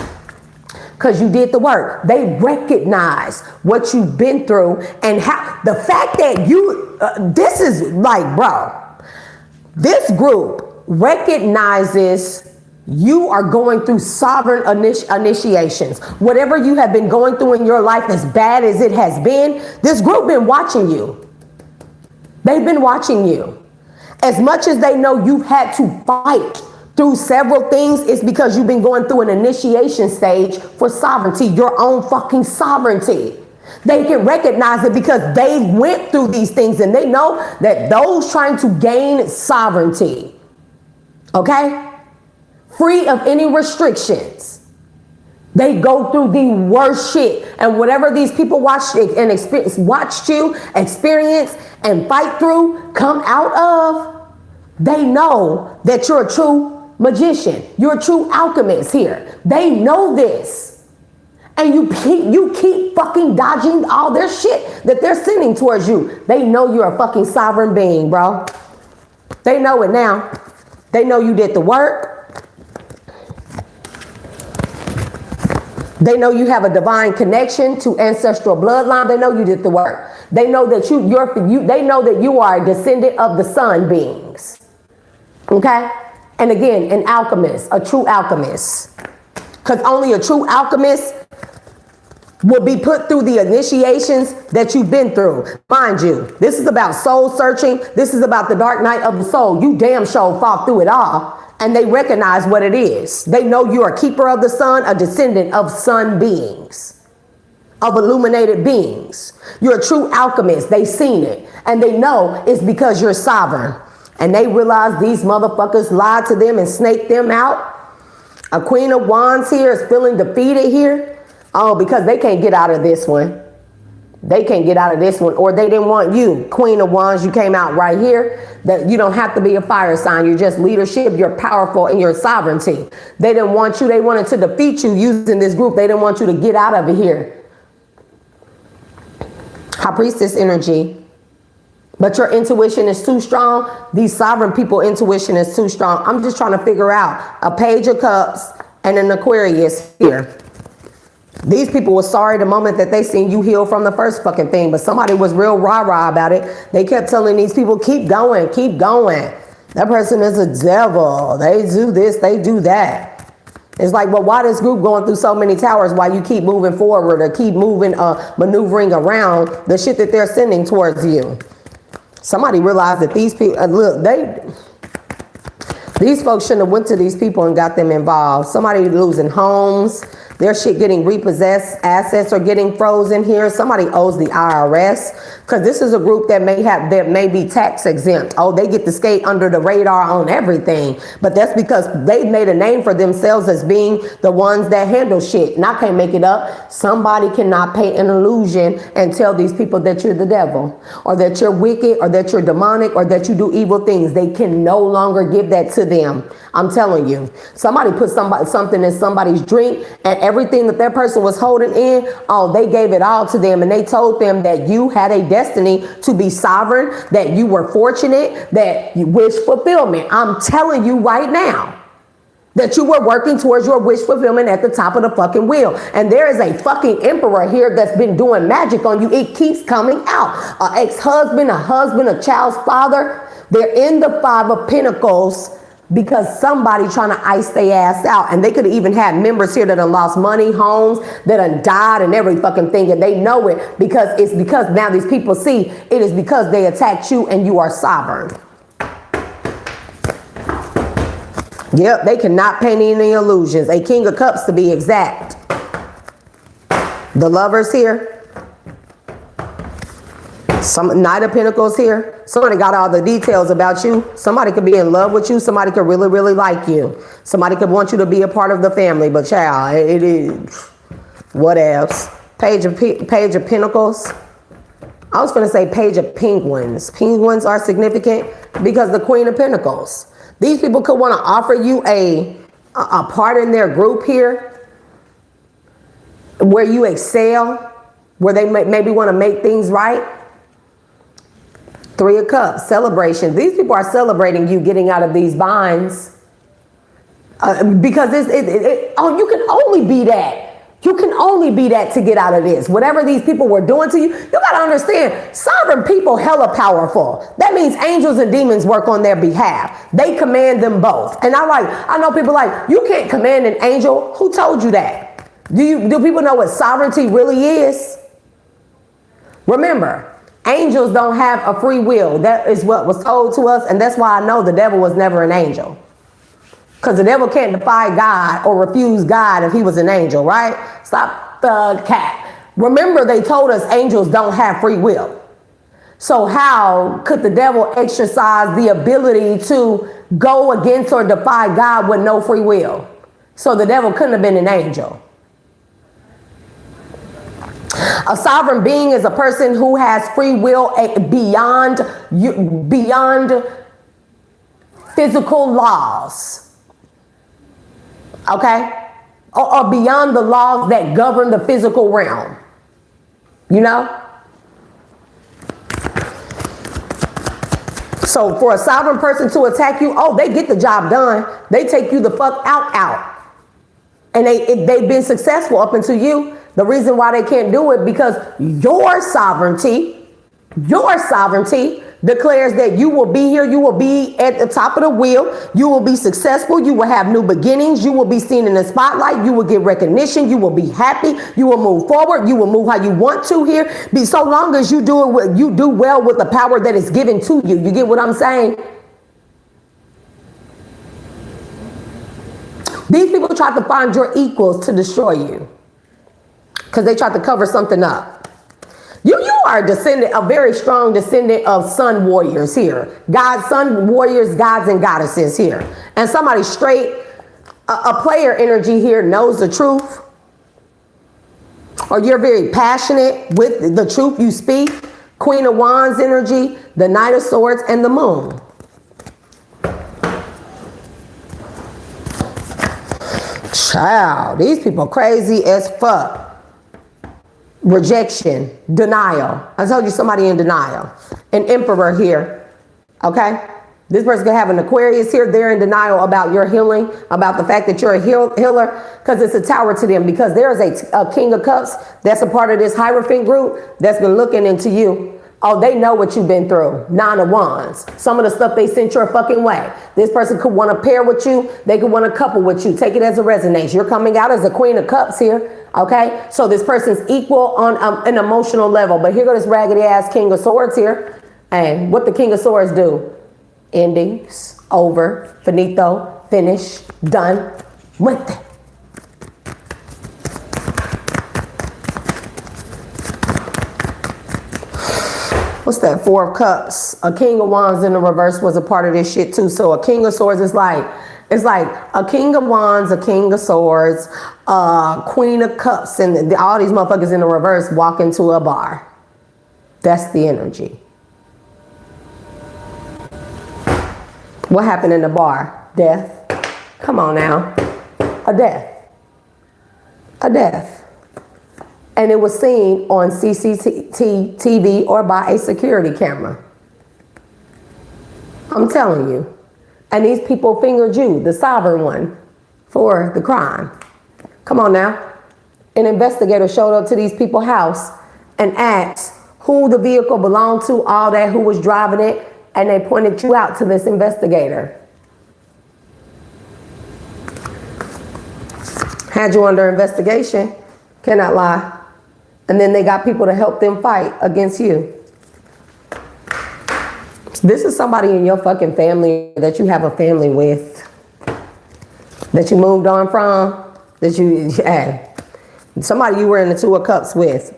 because you did the work. They recognize what you've been through and how the fact that you, this is like, bro, this group recognizes you are going through sovereign initiations. Whatever you have been going through in your life, as bad as it has been, this group been watching you. They've been watching you. As much as they know you've had to fight through several things, it's because you've been going through an initiation stage for sovereignty, your own fucking sovereignty. They can recognize it because they went through these things and they know that those trying to gain sovereignty, okay, free of any restrictions, they go through the worst shit. And whatever these people watched you experience and fight through, come out of, they know that you're a true magician. You're a true alchemist here. They know this. And you keep fucking dodging all their shit that they're sending towards you. They know you're a fucking sovereign being, bro. They know it now. They know you did the work. They know you have a divine connection to ancestral bloodline. They know you did the work. They know that they know that you are a descendant of the sun beings. Okay? And again, an alchemist, a true alchemist. Because only a true alchemist will be put through the initiations that you've been through. Mind you, this is about soul searching. This is about the dark night of the soul. You damn sure fought through it all. And they recognize what it is. They know you're a keeper of the sun, a descendant of sun beings, of illuminated beings. You're a true alchemist. They've seen it. And they know it's because you're sovereign. And they realize these motherfuckers lied to them and snaked them out. A Queen of Wands here is feeling defeated here. Oh, because they can't get out of this one. They can't get out of this one, or they didn't want you. Queen of Wands, you came out right here. That you don't have to be a fire sign. You're just leadership. You're powerful in your sovereignty. They didn't want you. They wanted to defeat you using this group. They didn't want you to get out of it here. High Priestess energy. But your intuition is too strong. These sovereign people intuition is too strong. I'm just trying to figure out a Page of Cups and an Aquarius here. These people were sorry the moment that they seen you heal from the first fucking thing, but somebody was real rah-rah about it. They kept telling these people, keep going, keep going. That person is a devil. They do this, they do that. It's like, well, why this group going through so many towers while you keep moving forward or keep moving, maneuvering around the shit that they're sending towards you? Somebody realized that these people, look, these folks shouldn't have went to these people and got them involved. Somebody losing homes. Their shit getting repossessed, assets are getting frozen here. Somebody owes the IRS because this is a group that may be tax exempt. Oh, they get to skate under the radar on everything. But that's because they made a name for themselves as being the ones that handle shit. And I can't make it up. Somebody cannot paint an illusion and tell these people that you're the devil or that you're wicked or that you're demonic or that you do evil things. They can no longer give that to them. I'm telling you, somebody put something in somebody's drink and everything that person was holding in, oh, they gave it all to them. And they told them that you had a destiny to be sovereign, that you were fortunate, that you wish fulfillment. I'm telling you right now that you were working towards your wish fulfillment at the top of the fucking wheel. And there is a fucking emperor here that's been doing magic on you. It keeps coming out. An ex-husband, a husband, a child's father. They're in the Five of Pentacles because somebody trying to ice their ass out. And they could have even had members here that have lost money, homes, that have died and every fucking thing. And they know it because now these people see it is because they attacked you and you are sovereign. Yep, they cannot paint any illusions. A King of Cups to be exact. The Lovers here. Some Knight of Pentacles here. Somebody got all the details about you. Somebody could be in love with you. Somebody could really, really like you. Somebody could want you to be a part of the family. But child, it is what else? Page of Pentacles. I was going to say Page of Penguins. Penguins are significant because the Queen of Pentacles. These people could want to offer you a part in their group here where you excel, where they maybe want to make things right. Three of Cups, celebration. These people are celebrating you getting out of these binds because you can only be that. You can only be that to get out of this. Whatever these people were doing to you, you got to understand, sovereign people hella powerful. That means angels and demons work on their behalf. They command them both. And I know people like, you can't command an angel. Who told you that? Do people know what sovereignty really is? Remember, angels don't have a free will. That is what was told to us. And that's why I know the devil was never an angel. Because the devil can't defy God or refuse God if he was an angel, right? Stop the cat. Remember, they told us angels don't have free will. So how could the devil exercise the ability to go against or defy God with no free will? So the devil couldn't have been an angel. A sovereign being is a person who has free will beyond physical laws. Okay? Or beyond the laws that govern the physical realm. You know? So for a sovereign person to attack you, they get the job done. They take you the fuck out. And they've been successful up until you. The reason why they can't do it because your sovereignty declares that you will be here. You will be at the top of the wheel. You will be successful. You will have new beginnings. You will be seen in the spotlight. You will get recognition. You will be happy. You will move forward. You will move how you want to here. So long as you do well with the power that is given to you. You get what I'm saying? These people try to find your equals to destroy you because they tried to cover something up. You are a very strong descendant of sun warriors here. God's sun warriors, gods and goddesses here. And somebody straight, a player energy here knows the truth. Or you're very passionate with the truth you speak. Queen of Wands energy, the Knight of Swords, and the Moon. Child, these people crazy as fuck. Rejection, denial. I told you somebody in denial. An Emperor here. Okay? This person could have an Aquarius here. They're in denial about your healing, about the fact that you're a healer, because it's a tower to them. Because there's a King of Cups that's a part of this Hierophant group that's been looking into you. Oh, they know what you've been through. 9 of Wands. Some of the stuff they sent your fucking way. This person could want to pair with you. They could want to couple with you. Take it as a resonance. You're coming out as a Queen of Cups here. Okay? So this person's equal on an emotional level. But here goes this raggedy ass King of Swords here. And what the King of Swords do? Endings. Over. Finito. Finish. Done. With it. What's that? 4 of Cups. A King of Wands in the reverse was a part of this shit too. So a King of Swords is like a King of Wands, a King of Swords, Queen of Cups, and all these motherfuckers in the reverse walk into a bar. That's the energy. What happened in the bar? Death. Come on now. A death. A death. And it was seen on CCTV or by a security camera. I'm telling you. And these people fingered you, the sovereign one, for the crime. Come on now. An investigator showed up to these people's house and asked who the vehicle belonged to, all that, who was driving it, and they pointed you out to this investigator. Had you under investigation. Cannot lie. And then they got people to help them fight against you. This is somebody in your fucking family that you have a family with. That you moved on from. Somebody you were in the 2 of Cups with.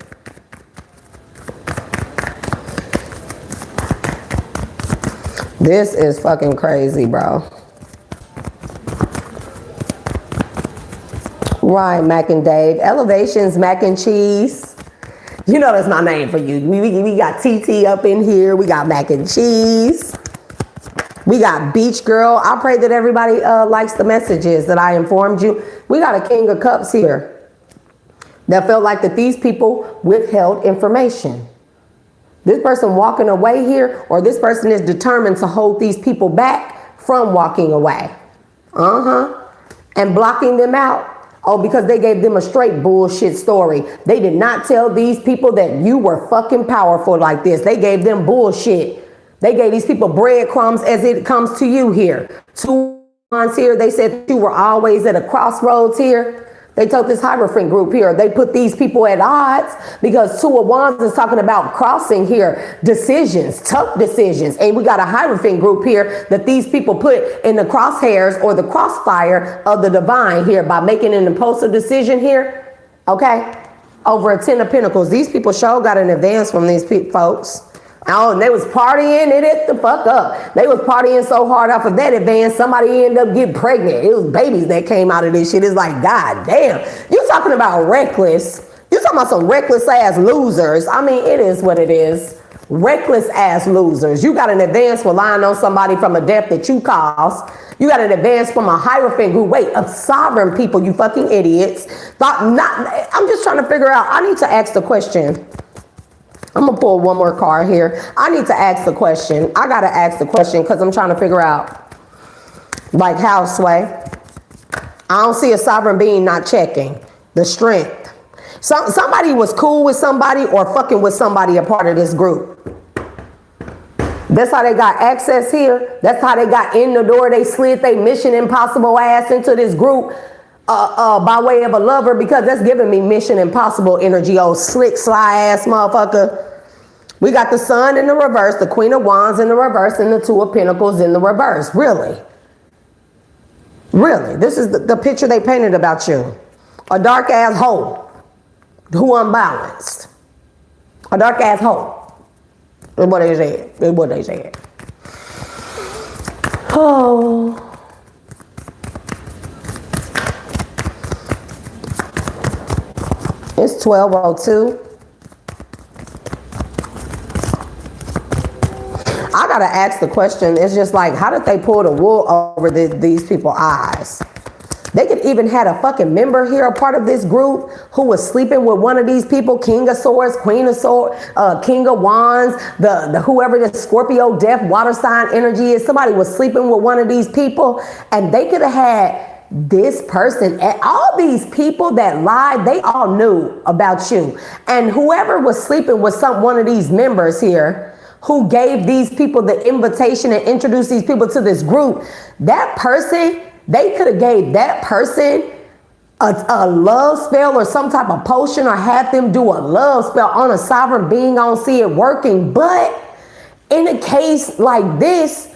This is fucking crazy, bro. Right, Mac and Dave. Elevations, mac and cheese. You know that's my name for you. We got TT up in here. We got mac and cheese. We got Beach Girl. I pray that everybody likes the messages that I informed you. We got a King of Cups here that felt like that these people withheld information. This person walking away here, or this person is determined to hold these people back from walking away. And blocking them out. Oh, because they gave them a straight bullshit story. They did not tell these people that you were fucking powerful like this. They gave them bullshit. They gave these people breadcrumbs as it comes to you here. 2 months here, they said you were always at a crossroads here. They told this Hierophant group here, they put these people at odds because 2 of Wands is talking about crossing here, decisions, tough decisions. And we got a Hierophant group here that these people put in the crosshairs or the crossfire of the divine here by making an impulsive decision here, okay, over a 10 of Pentacles. These people sure got an advance from these folks. Oh, and they was partying it the fuck up. They was partying so hard off of that advance, somebody ended up getting pregnant. It was babies that came out of this shit. It's like, God damn. You talking about reckless. You talking about some reckless ass losers. I mean, it is what it is. Reckless ass losers. You got an advance for lying on somebody from a death that you caused. You got an advance from a Hierophant group. Wait, of sovereign people, you fucking idiots. I'm just trying to figure out. I need to ask the question. I'm going to pull one more card here. I need to ask the question. I got to ask the question because I'm trying to figure out, like, how, Sway? I don't see a sovereign being not checking the strength. Somebody was cool with somebody or fucking with somebody a part of this group. That's how they got access here. That's how they got in the door. They slid their Mission Impossible ass into this group. By way of a lover, because that's giving me Mission Impossible energy, old slick, sly ass motherfucker. We got the Sun in the reverse, the Queen of Wands in the reverse, and the 2 of Pentacles in the reverse. Really? Really? This is the picture they painted about you. A dark ass hoe who unbalanced. A dark ass hoe. That's what they said. That's what they said. Oh. It's 12:02. I gotta ask the question. It's just like, how did they pull the wool over these people's eyes? They could even had a fucking member here, a part of this group, who was sleeping with one of these people, King of Swords, Queen of Swords, King of Wands, the whoever the Scorpio, Death, water sign energy is. Somebody was sleeping with one of these people, and they could have had this person, all these people that lied, they all knew about you. And whoever was sleeping with one of these members here who gave these people the invitation and introduced these people to this group, that person, they could have gave that person a love spell or some type of potion or had them do a love spell on a sovereign being. I don't see it working. But in a case like this,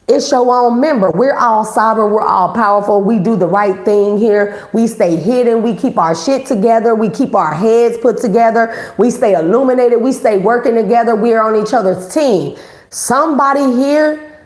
it's your own member. We're all sovereign. We're all powerful. We do the right thing here. We stay hidden. We keep our shit together. We keep our heads put together. We stay illuminated. We stay working together. We are on each other's team. Somebody here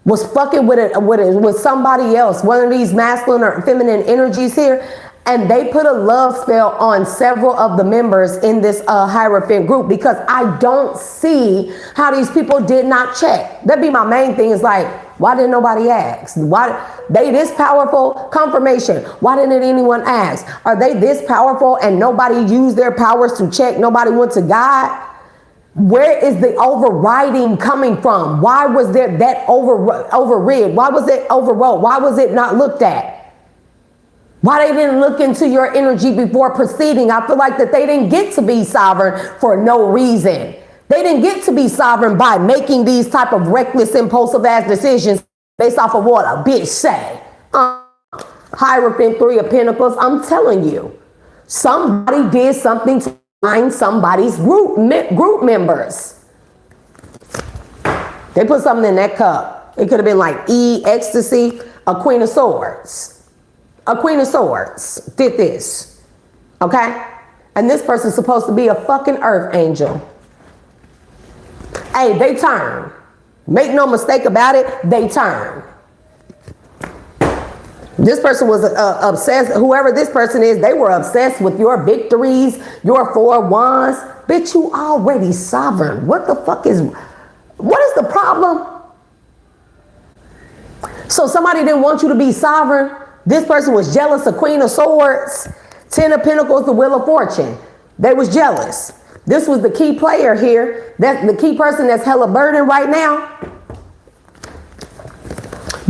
was fucking with somebody else, one of these masculine or feminine energies here, and they put a love spell on several of the members in this Hierophant group, because I don't see how these people did not check. That'd be my main thing, is like, why didn't nobody ask? Why they this powerful? Confirmation. Why didn't anyone ask? Are they this powerful and nobody used their powers to check? Nobody went to God? Where is the overriding coming from? Why was there that overrid? Why was it overrode? Why was it not looked at? Why they didn't look into your energy before proceeding? I feel like that they didn't get to be sovereign for no reason. They didn't get to be sovereign by making these type of reckless, impulsive ass decisions based off of what a bitch say. Hierophant, 3 of Pentacles. I'm telling you, somebody did something to find somebody's group members. They put something in that cup. It could have been like ecstasy, a Queen of Swords. A Queen of Swords did this, okay? And this person's supposed to be a fucking earth angel. Hey, they turn. Make no mistake about it, they turn. This person was obsessed. Whoever this person is, they were obsessed with your victories, your 4 wands. Bitch, you already sovereign. What the fuck is the problem? So somebody didn't want you to be sovereign. This person was jealous of Queen of Swords, 10 of Pentacles, the Wheel of Fortune. They was jealous. This was the key player here. That's the key person that's hella burdened right now.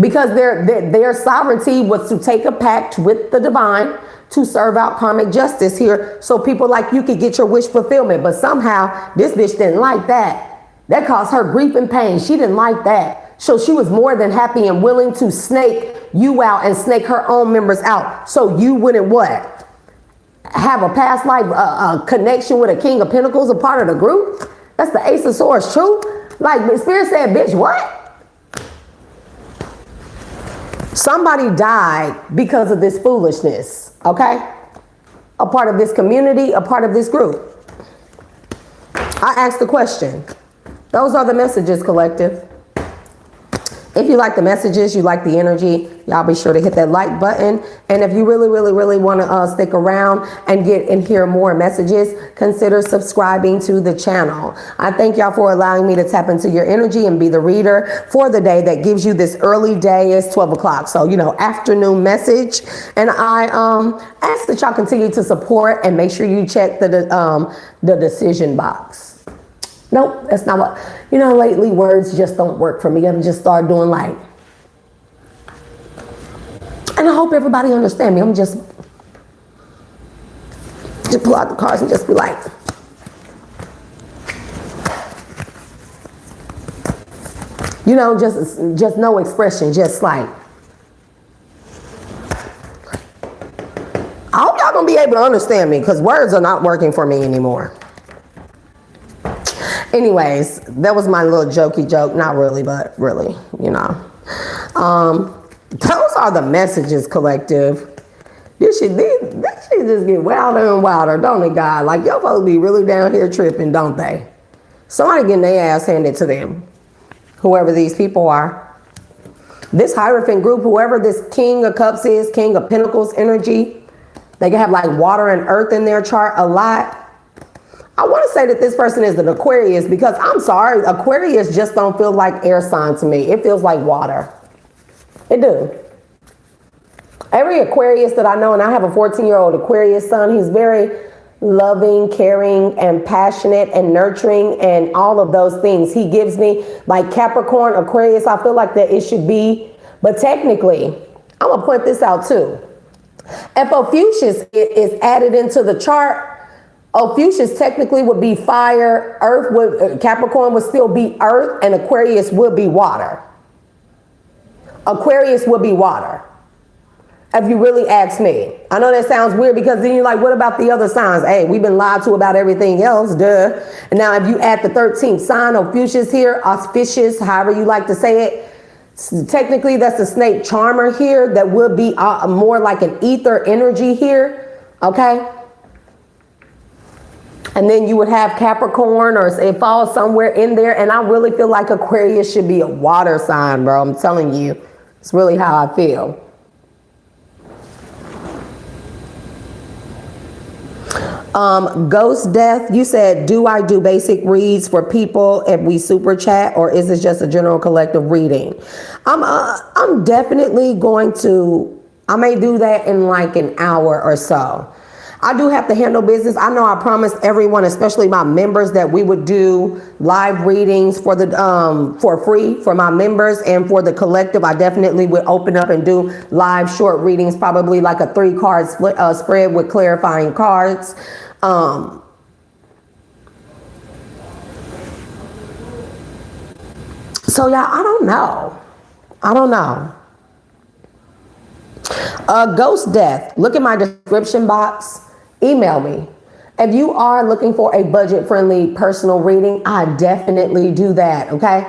Because their sovereignty was to take a pact with the divine to serve out karmic justice here. So people like you could get your wish fulfillment. But somehow this bitch didn't like that. That caused her grief and pain. She didn't like that. So she was more than happy and willing to snake you out and snake her own members out. So you wouldn't what? Have a past life a connection with a King of Pentacles, a part of the group? That's the Ace of Swords, true? Like Spirit said, bitch, what? Somebody died because of this foolishness, okay? A part of this community, a part of this group. I asked the question. Those are the messages, collective. If you like the messages, you like the energy, y'all be sure to hit that like button. And if you really, really, really want to stick around and get and hear more messages, consider subscribing to the channel. I thank y'all for allowing me to tap into your energy and be the reader for the day that gives you this early day. It's 12 o'clock. So, you know, afternoon message. And I ask that y'all continue to support and make sure you check the decision box. Nope, that's not what, you know, lately words just don't work for me. I'm just start doing like, and I hope everybody understand me. I'm just pull out the cards and just be like, you know, just no expression, just like, I hope y'all gonna be able to understand me because words are not working for me anymore. Anyways, that was my little jokey joke. Not really, but really, you know. Those are the messages, collective. This shit just get wilder and wilder, don't it, God? Like, y'all supposed to be really down here tripping, don't they? Somebody getting their ass handed to them. Whoever these people are. This Hierophant group, whoever this King of Cups is, King of Pentacles energy, they can have like water and earth in their chart a lot. I want to say that this person is an Aquarius because I'm sorry, Aquarius just don't feel like air sign to me. It feels like water. It do. Every Aquarius that I know, and I have a 14-year-old Aquarius son, he's very loving, caring, and passionate and nurturing and all of those things. He gives me like Capricorn, Aquarius, I feel like that it should be. But technically, I'm going to point this out too. If Ophiuchus is added into the chart, Ophiuchus technically would be fire, earth would, Capricorn would still be earth, and Aquarius would be water. Aquarius would be water. If you really ask me. I know that sounds weird because then you're like, what about the other signs? Hey, we've been lied to about everything else, duh. And now if you add the 13th sign, Ophiuchus here, auspicious, however you like to say it, technically that's a snake charmer here that would be more like an ether energy here, okay? And then you would have Capricorn or it falls somewhere in there. And I really feel like Aquarius should be a water sign, bro. I'm telling you, it's really how I feel. Ghost Death, you said, do I do basic reads for people if we super chat, or is this just a general collective reading? I'm definitely going to, I may do that in like an hour or so. I do have to handle business. I know I promised everyone, especially my members, that we would do live readings for the for free for my members and for the collective. I definitely would open up and do live short readings, probably like a 3-card spread with clarifying cards. So yeah, I don't know. Ghost Death, look at my description box. Email me. If you are looking for a budget-friendly personal reading, I definitely do that, okay?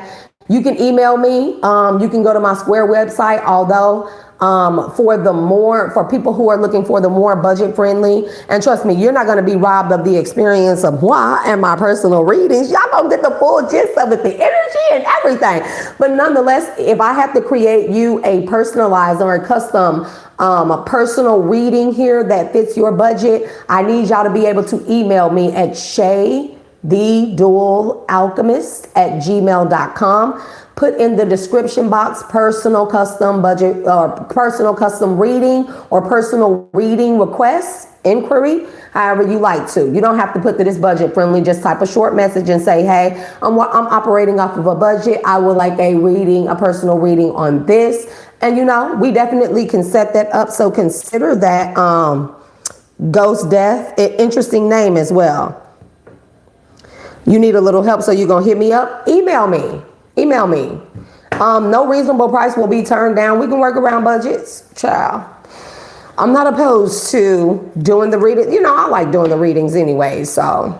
You can email me. You can go to my Square website, although for people who are looking for the more budget friendly. And trust me, you're not going to be robbed of the experience of why and my personal readings. Y'all gonna get the full gist of it, the energy and everything. But nonetheless, if I have to create you a personalized or a custom a personal reading here that fits your budget, I need y'all to be able to email me at shaythedualalchemist@gmail.com. Put in the description box personal custom budget or personal custom reading or personal reading request inquiry, however you like to. You don't have to put that it's budget friendly. Just type a short message and say, hey, I'm operating off of a budget. I would like a reading, a personal reading on this. And you know, we definitely can set that up. So consider that Ghost Death, an interesting name as well. You need a little help, so you're gonna hit me up? Email me. No reasonable price will be turned down. We can work around budgets, child. I'm not opposed to doing the reading. You know, I like doing the readings anyway, so.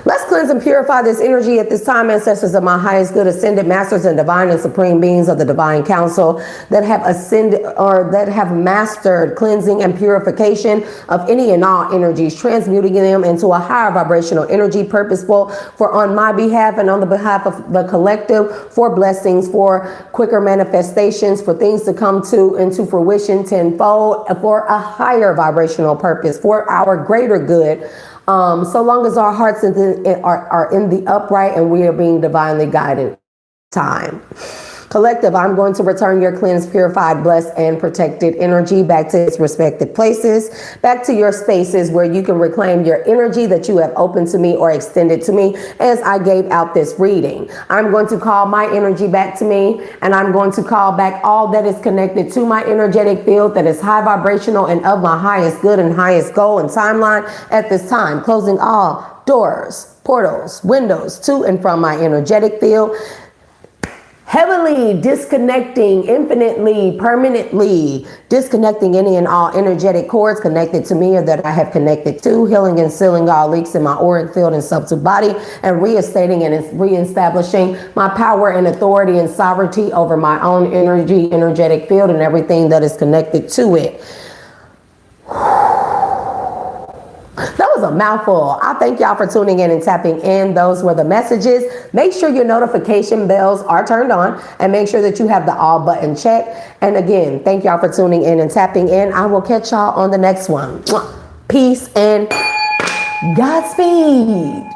Let's cleanse and purify this energy at this time, ancestors of my highest good, ascended masters and divine and supreme beings of the divine council that have ascended or that have mastered cleansing and purification of any and all energies, transmuting them into a higher vibrational energy, purposeful for on my behalf and on the behalf of the collective, for blessings, for quicker manifestations, for things to come to into fruition tenfold, for a higher vibrational purpose, for our greater good. So long as our hearts are in the upright and we are being divinely guided. Time. Collective, I'm going to return your cleansed, purified, blessed, and protected energy back to its respective places, back to your spaces where you can reclaim your energy that you have opened to me or extended to me as I gave out this reading. I'm going to call my energy back to me, and I'm going to call back all that is connected to my energetic field that is high vibrational and of my highest good and highest goal and timeline at this time, closing all doors, portals, windows to and from my energetic field. Heavily disconnecting, infinitely, permanently disconnecting any and all energetic cords connected to me or that I have connected to, healing and sealing all leaks in my auric field and subtle body, and reinstating and reestablishing my power and authority and sovereignty over my own energy, energetic field, and everything that is connected to it. That was a mouthful. I thank y'all for tuning in and tapping in. Those were the messages. Make sure your notification bells are turned on and make sure that you have the all button checked. And again, thank y'all for tuning in and tapping in. I will catch y'all on the next one. Peace and Godspeed.